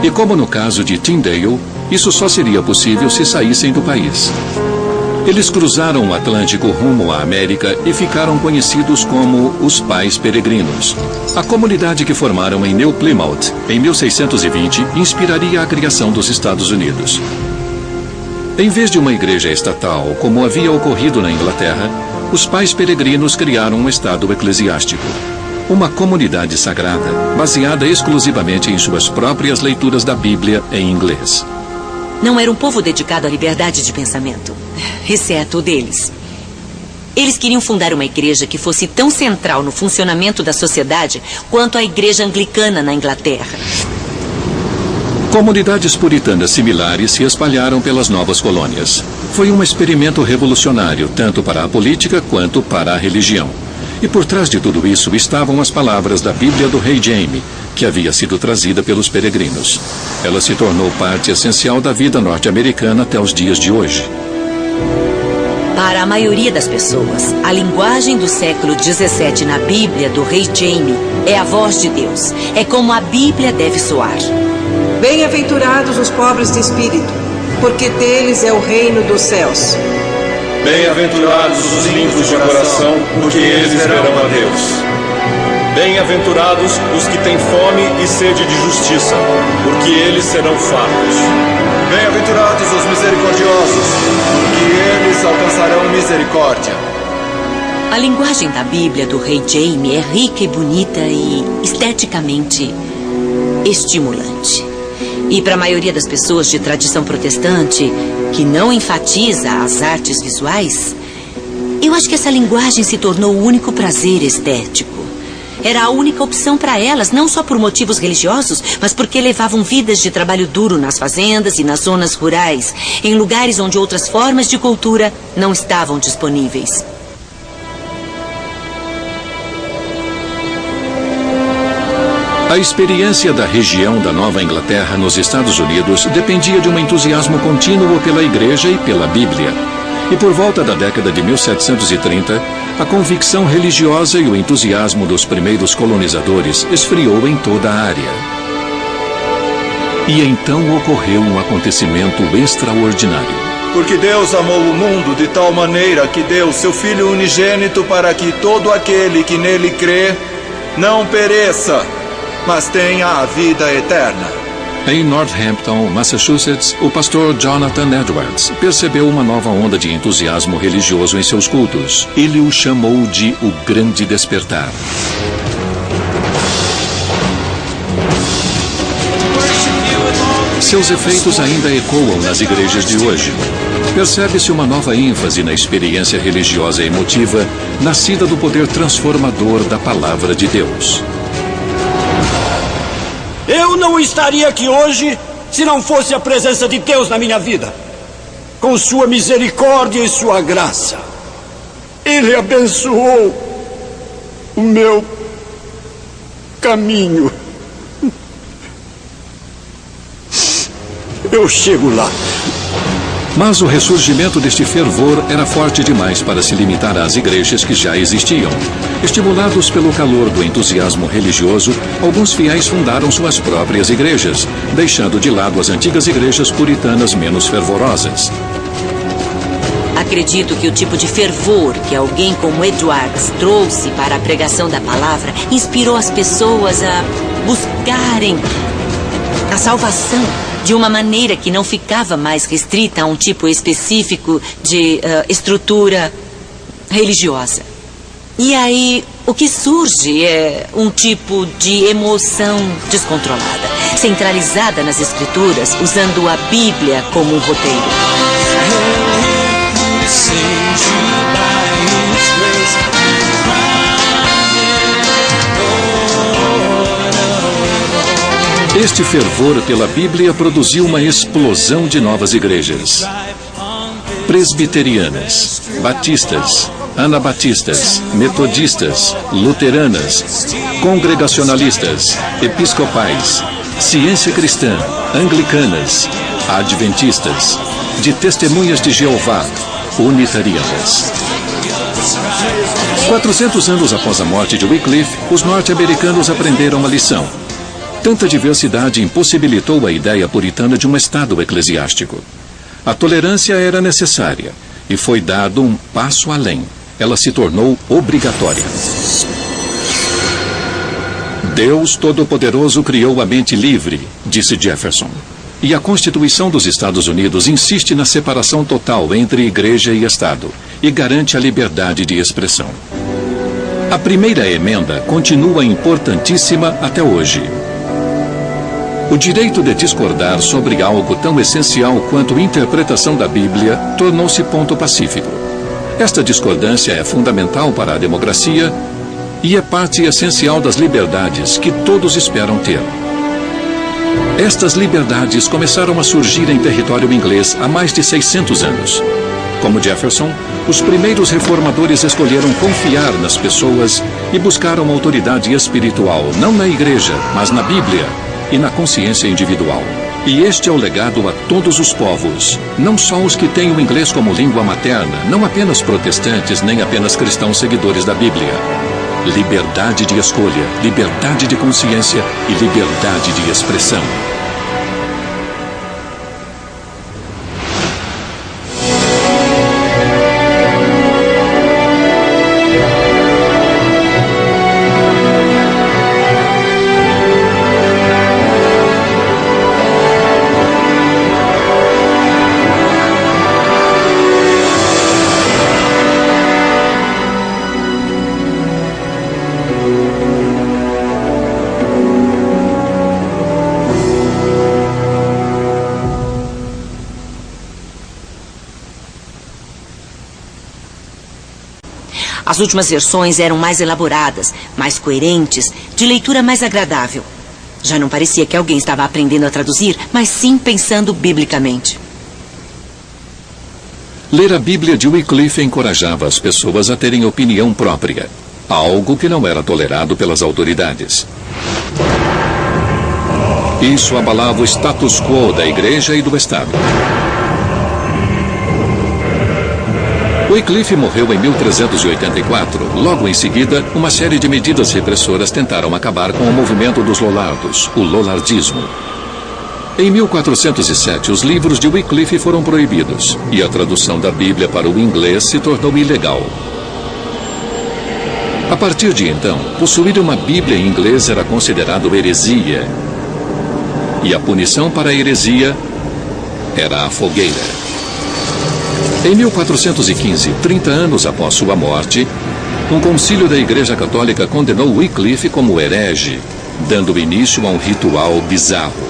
E como no caso de Tyndale, isso só seria possível se saíssem do país. Eles cruzaram o Atlântico rumo à América e ficaram conhecidos como os Pais Peregrinos. A comunidade que formaram em New Plymouth, em 1620, inspiraria a criação dos Estados Unidos. Em vez de uma igreja estatal, como havia ocorrido na Inglaterra, os Pais Peregrinos criaram um estado eclesiástico. Uma comunidade sagrada, baseada exclusivamente em suas próprias leituras da Bíblia em inglês. Não era um povo dedicado à liberdade de pensamento, exceto o deles. Eles queriam fundar uma igreja que fosse tão central no funcionamento da sociedade quanto a igreja anglicana na Inglaterra. Comunidades puritanas similares se espalharam pelas novas colônias. Foi um experimento revolucionário, tanto para a política quanto para a religião. E por trás de tudo isso estavam as palavras da Bíblia do rei Jaime, que havia sido trazida pelos peregrinos. Ela se tornou parte essencial da vida norte-americana até os dias de hoje. Para a maioria das pessoas, a linguagem do século XVII na Bíblia do rei Jaime é a voz de Deus. É como a Bíblia deve soar. Bem-aventurados os pobres de espírito, porque deles é o reino dos céus. Bem-aventurados os limpos de coração, porque eles verão a Deus. Bem-aventurados os que têm fome e sede de justiça, porque eles serão fartos. Bem-aventurados os misericordiosos, porque eles alcançarão misericórdia. A linguagem da Bíblia do rei Jaime é rica e bonita e esteticamente estimulante. E para a maioria das pessoas de tradição protestante, que não enfatiza as artes visuais, eu acho que essa linguagem se tornou o único prazer estético. Era a única opção para elas, não só por motivos religiosos, mas porque levavam vidas de trabalho duro nas fazendas e nas zonas rurais, em lugares onde outras formas de cultura não estavam disponíveis. A experiência da região da Nova Inglaterra nos Estados Unidos dependia de um entusiasmo contínuo pela Igreja e pela Bíblia. E por volta da década de 1730, a convicção religiosa e o entusiasmo dos primeiros colonizadores esfriou em toda a área. E então ocorreu um acontecimento extraordinário. Porque Deus amou o mundo de tal maneira que deu seu Filho unigênito para que todo aquele que nele crê não pereça, mas tenha a vida eterna. Em Northampton, Massachusetts, o pastor Jonathan Edwards percebeu uma nova onda de entusiasmo religioso em seus cultos. Ele o chamou de o Grande Despertar. Seus efeitos ainda ecoam nas igrejas de hoje. Percebe-se uma nova ênfase na experiência religiosa e emotiva, nascida do poder transformador da Palavra de Deus. Eu não estaria aqui hoje se não fosse a presença de Deus na minha vida. Com sua misericórdia e sua graça, Ele abençoou o meu caminho. Eu chego lá. Mas o ressurgimento deste fervor era forte demais para se limitar às igrejas que já existiam. Estimulados pelo calor do entusiasmo religioso, alguns fiéis fundaram suas próprias igrejas, deixando de lado as antigas igrejas puritanas menos fervorosas. Acredito que o tipo de fervor que alguém como Edwards trouxe para a pregação da palavra inspirou as pessoas a buscarem a salvação de uma maneira que não ficava mais restrita a um tipo específico de estrutura religiosa. E aí, o que surge é um tipo de emoção descontrolada, centralizada nas escrituras, usando a Bíblia como um roteiro. Este fervor pela Bíblia produziu uma explosão de novas igrejas. Presbiterianas, batistas, anabatistas, metodistas, luteranas, congregacionalistas, episcopais, ciência cristã, anglicanas, adventistas, de testemunhas de Jeová, unitarianas. 400 anos após a morte de Wycliffe, os norte-americanos aprenderam a lição. Tanta diversidade impossibilitou a ideia puritana de um Estado eclesiástico. A tolerância era necessária e foi dado um passo além. Ela se tornou obrigatória. Deus Todo-Poderoso criou a mente livre, disse Jefferson. E a Constituição dos Estados Unidos insiste na separação total entre igreja e Estado e garante a liberdade de expressão. A primeira emenda continua importantíssima até hoje. O direito de discordar sobre algo tão essencial quanto a interpretação da Bíblia tornou-se ponto pacífico. Esta discordância é fundamental para a democracia e é parte essencial das liberdades que todos esperam ter. Estas liberdades começaram a surgir em território inglês há mais de 600 anos. Como Jefferson, os primeiros reformadores escolheram confiar nas pessoas e buscaram autoridade espiritual, não na igreja, mas na Bíblia e na consciência individual. E este é o legado a todos os povos, não só os que têm o inglês como língua materna, não apenas protestantes, nem apenas cristãos seguidores da Bíblia. Liberdade de escolha, liberdade de consciência e liberdade de expressão. As últimas versões eram mais elaboradas, mais coerentes, de leitura mais agradável. Já não parecia que alguém estava aprendendo a traduzir, mas sim pensando biblicamente. Ler a Bíblia de Wycliffe encorajava as pessoas a terem opinião própria, algo que não era tolerado pelas autoridades. Isso abalava o status quo da igreja e do Estado. Wycliffe morreu em 1384. Logo em seguida, uma série de medidas repressoras tentaram acabar com o movimento dos Lollardos, o Lollardismo. Em 1407, os livros de Wycliffe foram proibidos e a tradução da Bíblia para o inglês se tornou ilegal. A partir de então, possuir uma Bíblia em inglês era considerado heresia. E a punição para a heresia era a fogueira. Em 1415, 30 anos após sua morte, um concílio da Igreja Católica condenou Wycliffe como herege, dando início a um ritual bizarro.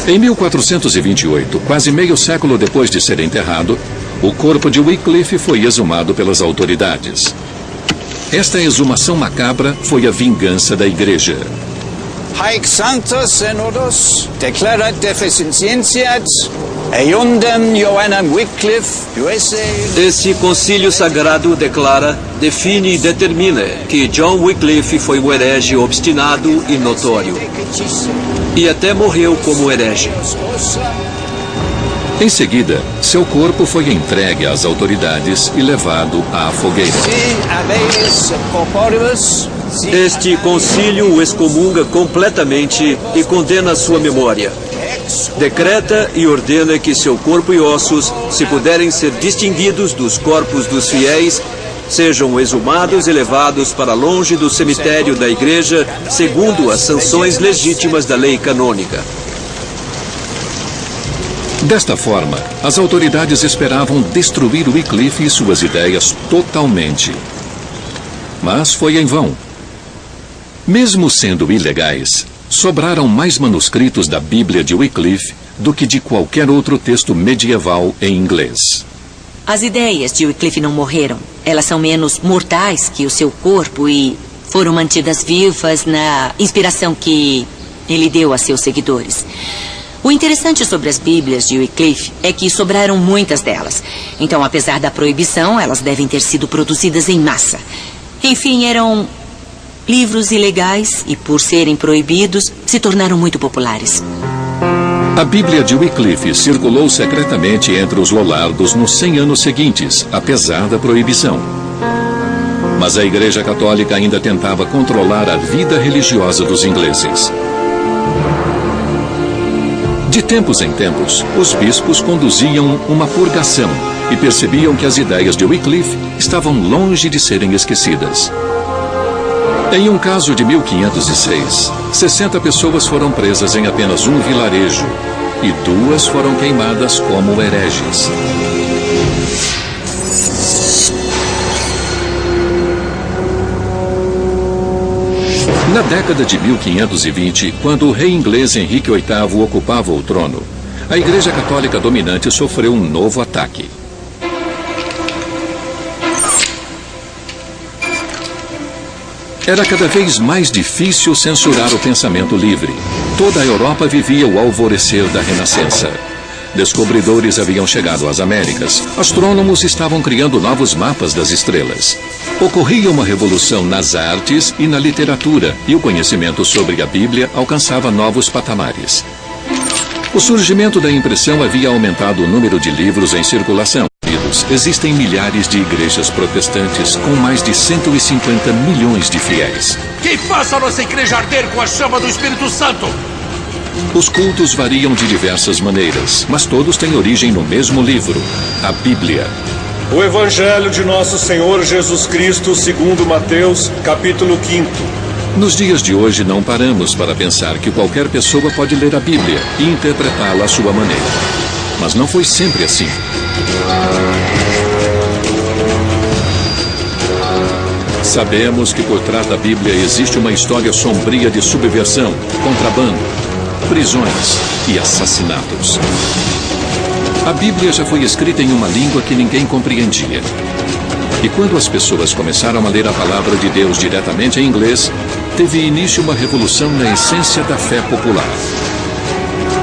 Em 1428, quase meio século depois de ser enterrado, o corpo de Wycliffe foi exumado pelas autoridades. Esta exumação macabra foi a vingança da Igreja. Haec sanctos synodos declarat deficientiat eundem Johannem Wycliffe USA. Esse concílio sagrado declara, define e determina que John Wycliffe foi um herege obstinado e notório. E até morreu como herege. Em seguida, seu corpo foi entregue às autoridades e levado à fogueira. Este concílio o excomunga completamente e condena sua memória. Decreta e ordena que seu corpo e ossos, se puderem ser distinguidos dos corpos dos fiéis, sejam exumados e levados para longe do cemitério da Igreja, segundo as sanções legítimas da lei canônica. Desta forma, as autoridades esperavam destruir Wycliffe e suas ideias totalmente. Mas foi em vão. Mesmo sendo ilegais, sobraram mais manuscritos da Bíblia de Wycliffe do que de qualquer outro texto medieval em inglês. As ideias de Wycliffe não morreram. Elas são menos mortais que o seu corpo e foram mantidas vivas na inspiração que ele deu a seus seguidores. O interessante sobre as Bíblias de Wycliffe é que sobraram muitas delas. Então, apesar da proibição, elas devem ter sido produzidas em massa. Enfim, eram livros ilegais e, por serem proibidos, se tornaram muito populares. A Bíblia de Wycliffe circulou secretamente entre os lollardos nos 100 anos seguintes, apesar da proibição. Mas a Igreja Católica ainda tentava controlar a vida religiosa dos ingleses. De tempos em tempos, os bispos conduziam uma purgação e percebiam que as ideias de Wycliffe estavam longe de serem esquecidas. Em um caso de 1506, 60 pessoas foram presas em apenas um vilarejo e 2 foram queimadas como hereges. Na década de 1520, quando o rei inglês Henrique VIII ocupava o trono, a Igreja Católica dominante sofreu um novo ataque. Era cada vez mais difícil censurar o pensamento livre. Toda a Europa vivia o alvorecer da Renascença. Descobridores haviam chegado às Américas. Astrônomos estavam criando novos mapas das estrelas. Ocorria uma revolução nas artes e na literatura, e o conhecimento sobre a Bíblia alcançava novos patamares. O surgimento da impressão havia aumentado o número de livros em circulação. Existem milhares de igrejas protestantes com mais de 150 milhões de fiéis. Que faça a nossa igreja arder com a chama do Espírito Santo! Os cultos variam de diversas maneiras, mas todos têm origem no mesmo livro, a Bíblia. O Evangelho de Nosso Senhor Jesus Cristo, segundo Mateus, capítulo 5. Nos dias de hoje não paramos para pensar que qualquer pessoa pode ler a Bíblia e interpretá-la à sua maneira. Mas não foi sempre assim. Sabemos que por trás da Bíblia existe uma história sombria de subversão, contrabando, prisões e assassinatos. A Bíblia já foi escrita em uma língua que ninguém compreendia. E quando as pessoas começaram a ler a palavra de Deus diretamente em inglês, teve início uma revolução na essência da fé popular.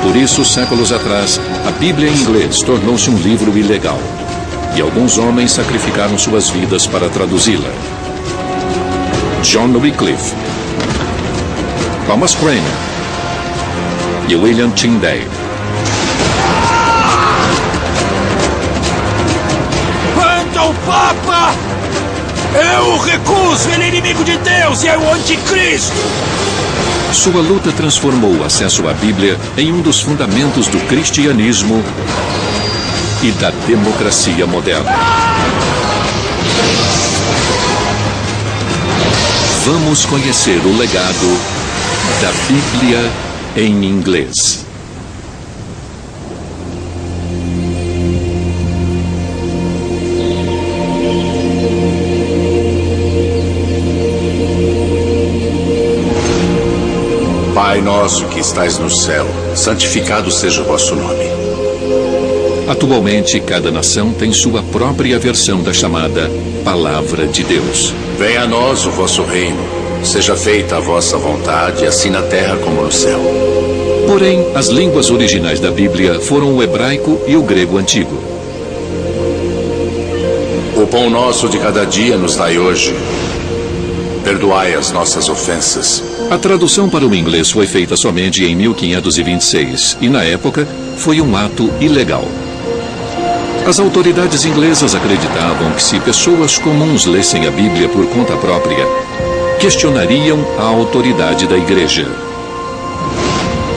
Por isso, séculos atrás, a Bíblia em inglês tornou-se um livro ilegal. E alguns homens sacrificaram suas vidas para traduzi-la. John Wycliffe, Thomas Cranmer e William Tyndale. Quanto ao Papa, eu o recuso, ele é inimigo de Deus e é o anticristo. Sua luta transformou o acesso à Bíblia em um dos fundamentos do cristianismo e da democracia moderna. Vamos conhecer o legado da Bíblia em inglês. Pai nosso que estais no céu, santificado seja o vosso nome. Atualmente, cada nação tem sua própria versão da chamada Palavra de Deus. Venha a nós o vosso reino. Seja feita a vossa vontade, assim na terra como no céu. Porém, as línguas originais da Bíblia foram o hebraico e o grego antigo. O pão nosso de cada dia nos dai hoje. Perdoai as nossas ofensas. A tradução para o inglês foi feita somente em 1526 e, na época, foi um ato ilegal. As autoridades inglesas acreditavam que se pessoas comuns lessem a Bíblia por conta própria, questionariam a autoridade da igreja.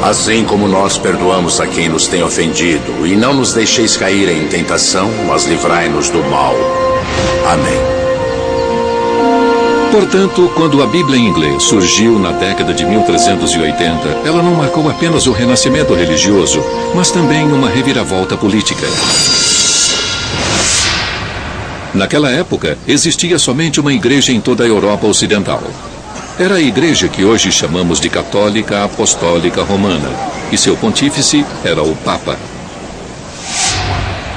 Assim como nós perdoamos a quem nos tem ofendido, e não nos deixeis cair em tentação, mas livrai-nos do mal. Amém. Portanto, quando a Bíblia em inglês surgiu na década de 1380, ela não marcou apenas o renascimento religioso, mas também uma reviravolta política. Naquela época, existia somente uma igreja em toda a Europa Ocidental. Era a igreja que hoje chamamos de Católica Apostólica Romana, e seu pontífice era o Papa.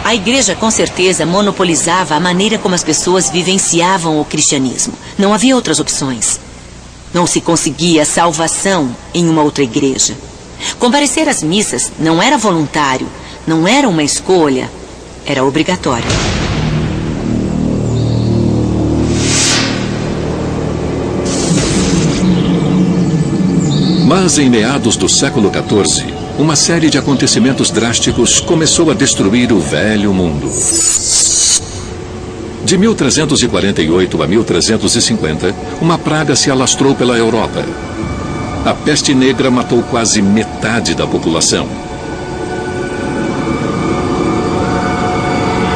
A igreja, com certeza, monopolizava a maneira como as pessoas vivenciavam o cristianismo. Não havia outras opções. Não se conseguia salvação em uma outra igreja. Comparecer às missas não era voluntário, não era uma escolha, era obrigatório. Mas em meados do século XIV, uma série de acontecimentos drásticos começou a destruir o velho mundo. De 1348 a 1350, uma praga se alastrou pela Europa. A peste negra matou quase metade da população.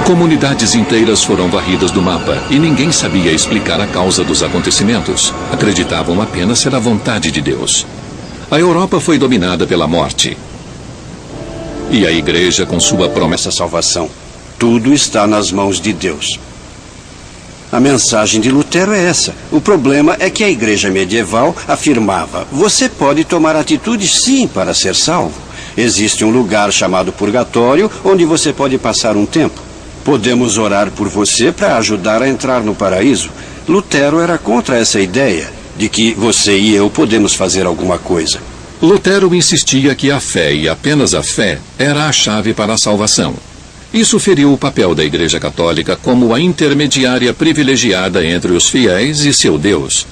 Comunidades inteiras foram varridas do mapa e ninguém sabia explicar a causa dos acontecimentos. Acreditavam apenas ser a vontade de Deus. A Europa foi dominada pela morte. E a igreja com sua promessa salvação. Tudo está nas mãos de Deus. A mensagem de Lutero é essa. O problema é que a igreja medieval afirmava: você pode tomar atitudes sim para ser salvo. Existe um lugar chamado purgatório onde você pode passar um tempo. Podemos orar por você para ajudar a entrar no paraíso. Lutero era contra essa ideia de que você e eu podemos fazer alguma coisa. Lutero insistia que a fé, e apenas a fé, era a chave para a salvação. Isso feriu o papel da Igreja Católica como a intermediária privilegiada entre os fiéis e seu Deus.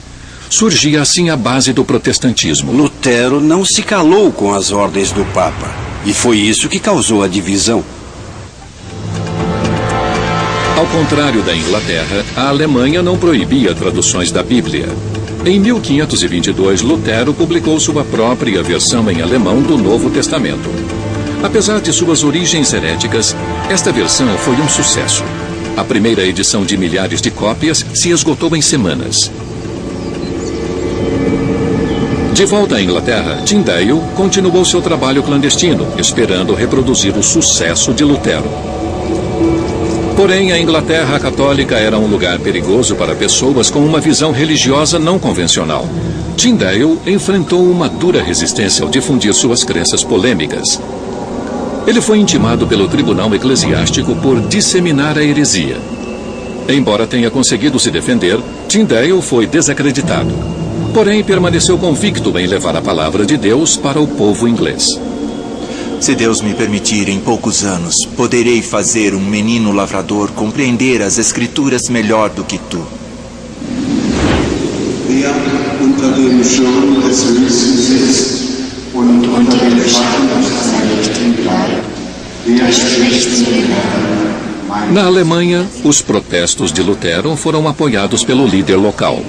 Surgia assim a base do protestantismo. Lutero não se calou com as ordens do Papa, e foi isso que causou a divisão. Ao contrário da Inglaterra, a Alemanha não proibia traduções da Bíblia. Em 1522, Lutero publicou sua própria versão em alemão do Novo Testamento. Apesar de suas origens heréticas, esta versão foi um sucesso. A primeira edição de milhares de cópias se esgotou em semanas. De volta à Inglaterra, Tyndale continuou seu trabalho clandestino, esperando reproduzir o sucesso de Lutero. Porém, a Inglaterra católica era um lugar perigoso para pessoas com uma visão religiosa não convencional. Tyndale enfrentou uma dura resistência ao difundir suas crenças polêmicas. Ele foi intimado pelo tribunal eclesiástico por disseminar a heresia. Embora tenha conseguido se defender, Tyndale foi desacreditado. Porém, permaneceu convicto em levar a palavra de Deus para o povo inglês. Se Deus me permitir, em poucos anos, poderei fazer um menino lavrador compreender as Escrituras melhor do que tu. Na Alemanha, os protestos de Lutero foram apoiados pelo líder local.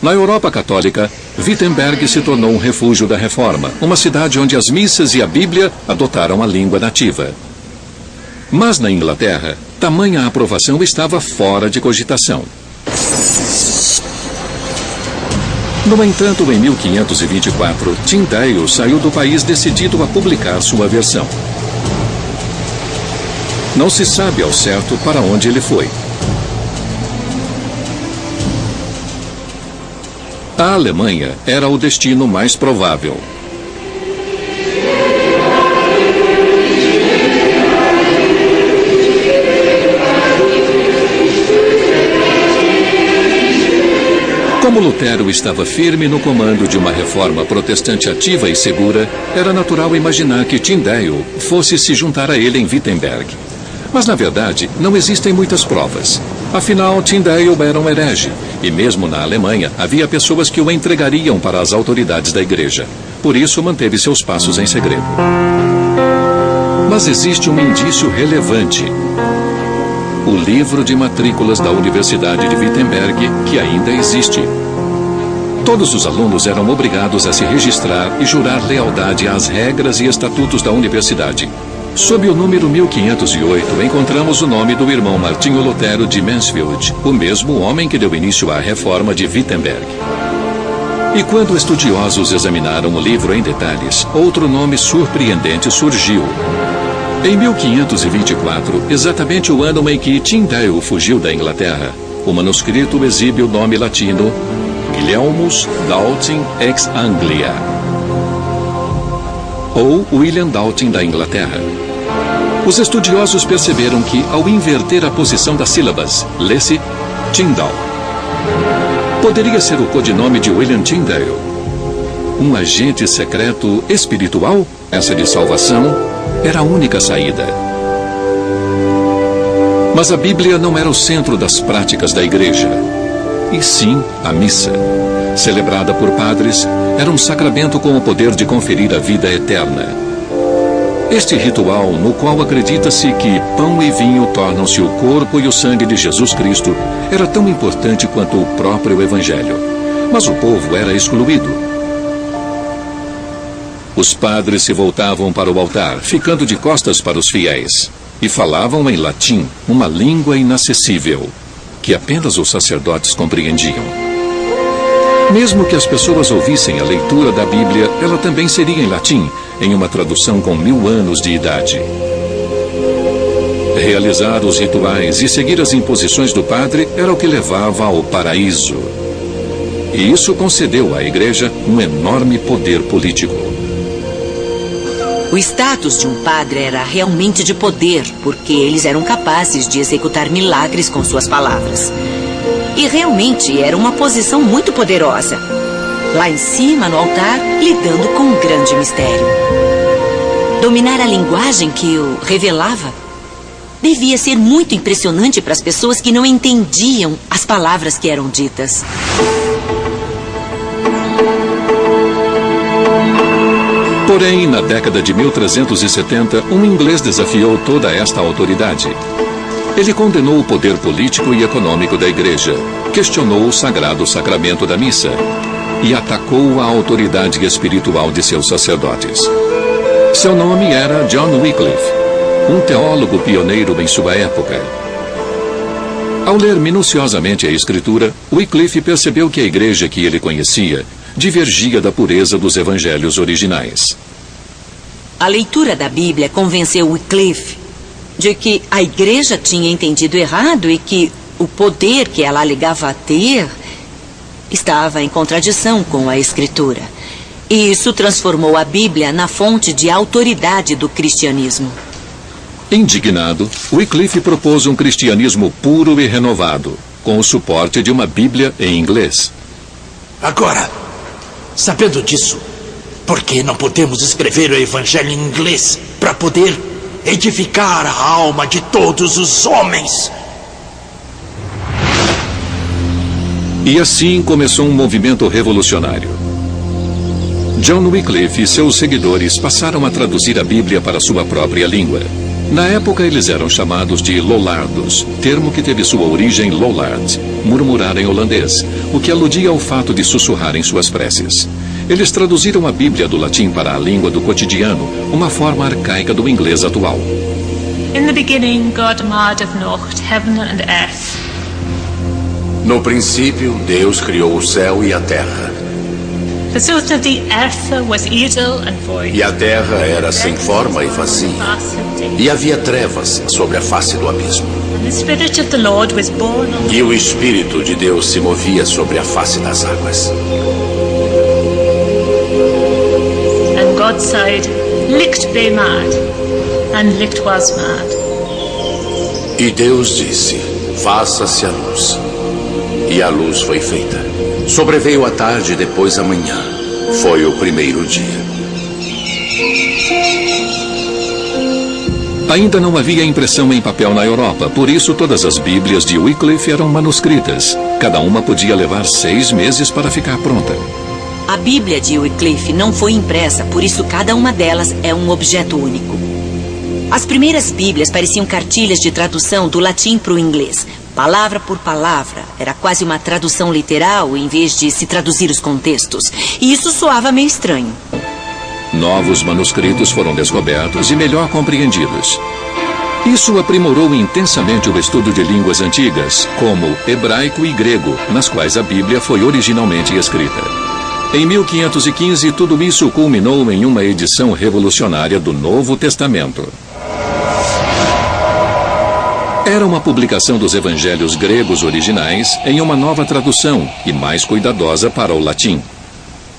Na Europa Católica, Wittenberg se tornou um refúgio da Reforma, uma cidade onde as missas e a Bíblia adotaram a língua nativa. Mas na Inglaterra, tamanha aprovação estava fora de cogitação. No entanto, em 1524, Tyndale saiu do país decidido a publicar sua versão. Não se sabe ao certo para onde ele foi. A Alemanha era o destino mais provável. Como Lutero estava firme no comando de uma reforma protestante ativa e segura, era natural imaginar que Tyndale fosse se juntar a ele em Wittenberg. Mas, na verdade, não existem muitas provas. Afinal, Tyndale era um herege, e mesmo na Alemanha havia pessoas que o entregariam para as autoridades da igreja. Por isso, manteve seus passos em segredo. Mas existe um indício relevante. O livro de matrículas da Universidade de Wittenberg, que ainda existe. Todos os alunos eram obrigados a se registrar e jurar lealdade às regras e estatutos da universidade. Sob o número 1508, encontramos o nome do irmão Martinho Lutero de Mansfield, o mesmo homem que deu início à reforma de Wittenberg. E quando estudiosos examinaram o livro em detalhes, outro nome surpreendente surgiu. Em 1524, exatamente o ano em que Tyndale fugiu da Inglaterra, o manuscrito exibe o nome latino Guilhelmus Daltin ex Anglia, ou William Daltin da Inglaterra. Os estudiosos perceberam que, ao inverter a posição das sílabas, lê-se Tyndall. Poderia ser o codinome de William Tyndale. Um agente secreto espiritual? Essa de salvação era a única saída. Mas a Bíblia não era o centro das práticas da igreja, e sim a missa. Celebrada por padres, era um sacramento com o poder de conferir a vida eterna. Este ritual, no qual acredita-se que pão e vinho tornam-se o corpo e o sangue de Jesus Cristo, era tão importante quanto o próprio Evangelho. Mas o povo era excluído. Os padres se voltavam para o altar, ficando de costas para os fiéis, e falavam em latim, uma língua inacessível, que apenas os sacerdotes compreendiam. Mesmo que as pessoas ouvissem a leitura da Bíblia, ela também seria em latim, em uma tradução com 1000 anos de idade. Realizar os rituais e seguir as imposições do padre era o que levava ao paraíso. E isso concedeu à igreja um enorme poder político. O status de um padre era realmente de poder, porque eles eram capazes de executar milagres com suas palavras. E realmente era uma posição muito poderosa. Lá em cima, no altar, lidando com um grande mistério. Dominar a linguagem que o revelava devia ser muito impressionante para as pessoas que não entendiam as palavras que eram ditas. Porém, na década de 1370, um inglês desafiou toda esta autoridade. Ele condenou o poder político e econômico da igreja, questionou o sagrado sacramento da missa e atacou a autoridade espiritual de seus sacerdotes. Seu nome era John Wycliffe, um teólogo pioneiro em sua época. Ao ler minuciosamente a Escritura, Wycliffe percebeu que a igreja que ele conhecia divergia da pureza dos evangelhos originais. A leitura da Bíblia convenceu Wycliffe de que a igreja tinha entendido errado e que o poder que ela alegava ter estava em contradição com a Escritura. E isso transformou a Bíblia na fonte de autoridade do cristianismo. Indignado, Wycliffe propôs um cristianismo puro e renovado, com o suporte de uma Bíblia em inglês. Agora, sabendo disso, por que não podemos escrever o Evangelho em inglês para poder edificar a alma de todos os homens? E assim começou um movimento revolucionário. John Wycliffe e seus seguidores passaram a traduzir a Bíblia para sua própria língua. Na época, eles eram chamados de Lollardos, termo que teve sua origem Lollard, murmurar em holandês, o que aludia ao fato de sussurrar em suas preces. Eles traduziram a Bíblia do latim para a língua do cotidiano, uma forma arcaica do inglês atual. In the beginning, God made of Nacht heaven and earth. No princípio, Deus criou o céu e a terra. The surface of the earth was idle and void. E a terra era sem forma e vazia. E havia trevas sobre a face do abismo. And the Spirit of the Lord was born on E o Espírito de Deus se movia sobre a face das águas. And God said, Licht be mad. And licht was mad. E Deus disse, faça-se a luz. E a luz foi feita. Sobreveio a tarde e depois a manhã. Foi o primeiro dia. Ainda não havia impressão em papel na Europa, por isso todas as Bíblias de Wycliffe eram manuscritas. Cada uma podia levar 6 meses para ficar pronta. A Bíblia de Wycliffe não foi impressa, por isso cada uma delas é um objeto único. As primeiras Bíblias pareciam cartilhas de tradução do latim para o inglês, palavra por palavra. Era quase uma tradução literal, em vez de se traduzir os contextos. E isso soava meio estranho. Novos manuscritos foram descobertos e melhor compreendidos. Isso aprimorou intensamente o estudo de línguas antigas, como hebraico e grego, nas quais a Bíblia foi originalmente escrita. Em 1515, tudo isso culminou em uma edição revolucionária do Novo Testamento. Era uma publicação dos evangelhos gregos originais em uma nova tradução e mais cuidadosa para o latim.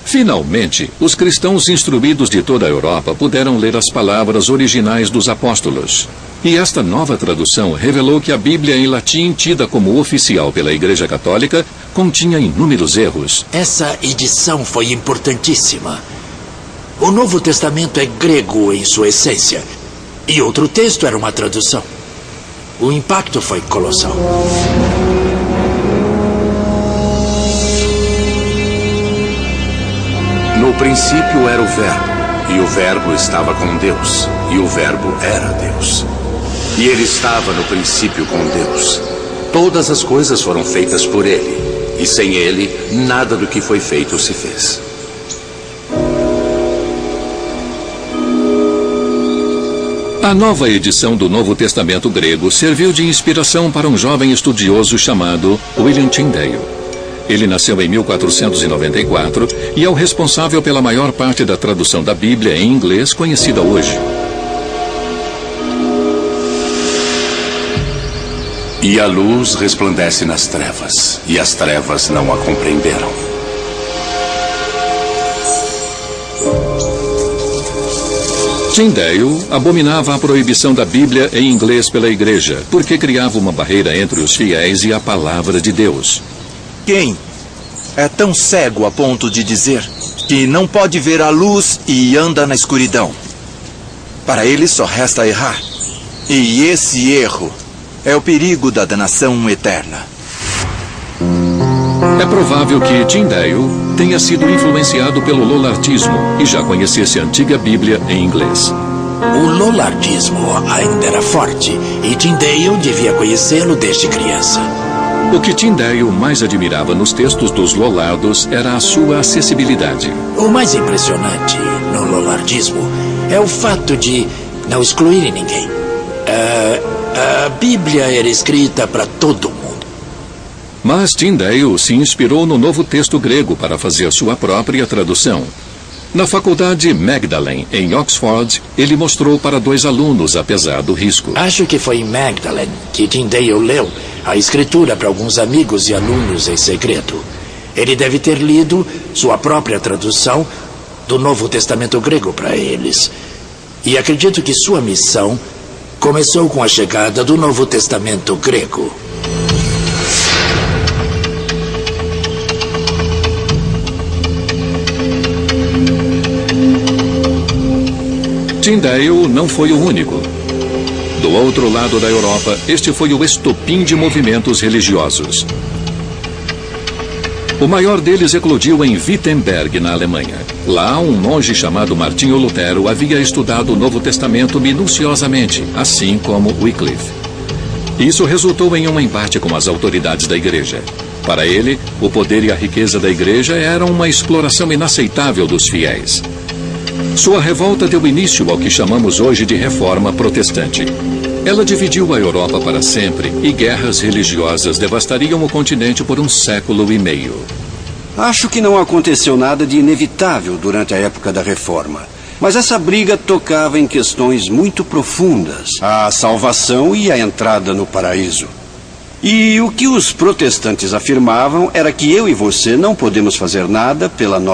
Finalmente, os cristãos instruídos de toda a Europa puderam ler as palavras originais dos apóstolos. E esta nova tradução revelou que a Bíblia em latim, tida como oficial pela Igreja Católica, continha inúmeros erros. Essa edição foi importantíssima. O Novo Testamento é grego em sua essência, e outro texto era uma tradução. O impacto foi colossal. No princípio era o Verbo, e o Verbo estava com Deus, e o Verbo era Deus. E ele estava no princípio com Deus. Todas as coisas foram feitas por ele, e sem ele, nada do que foi feito se fez. A nova edição do Novo Testamento grego serviu de inspiração para um jovem estudioso chamado William Tyndale. Ele nasceu em 1494 e é o responsável pela maior parte da tradução da Bíblia em inglês conhecida hoje. E a luz resplandece nas trevas, e as trevas não a compreenderam. Tyndale abominava a proibição da Bíblia em inglês pela Igreja, porque criava uma barreira entre os fiéis e a palavra de Deus. Quem é tão cego a ponto de dizer que não pode ver a luz e anda na escuridão? Para ele só resta errar. E esse erro é o perigo da danação eterna. É provável que Tyndale tenha sido influenciado pelo lollardismo e já conhecesse a antiga Bíblia em inglês. O lollardismo ainda era forte e Tyndale devia conhecê-lo desde criança. O que Tyndale mais admirava nos textos dos lollardos era a sua acessibilidade. O mais impressionante no lollardismo é o fato de não excluírem ninguém. A Bíblia era escrita para todo mundo. Mas Tyndale se inspirou no novo texto grego para fazer sua própria tradução. Na faculdade Magdalen, em Oxford, ele mostrou para 2 alunos, apesar do risco. Acho que foi em Magdalen que Tyndale leu a escritura para alguns amigos e alunos em segredo. Ele deve ter lido sua própria tradução do Novo Testamento grego para eles. E acredito que sua missão começou com a chegada do Novo Testamento grego. Tyndale não foi o único. Do outro lado da Europa, este foi o estopim de movimentos religiosos. O maior deles eclodiu em Wittenberg, na Alemanha. Lá, um monge chamado Martinho Lutero havia estudado o Novo Testamento minuciosamente, assim como Wycliffe. Isso resultou em um embate com as autoridades da igreja. Para ele, o poder e a riqueza da igreja eram uma exploração inaceitável dos fiéis. Sua revolta deu início ao que chamamos hoje de Reforma Protestante. Ela dividiu a Europa para sempre e guerras religiosas devastariam o continente por 1 século e meio. Acho que não aconteceu nada de inevitável durante a época da Reforma. Mas essa briga tocava em questões muito profundas. A salvação e a entrada no paraíso. E o que os protestantes afirmavam era que eu e você não podemos fazer nada pela nossa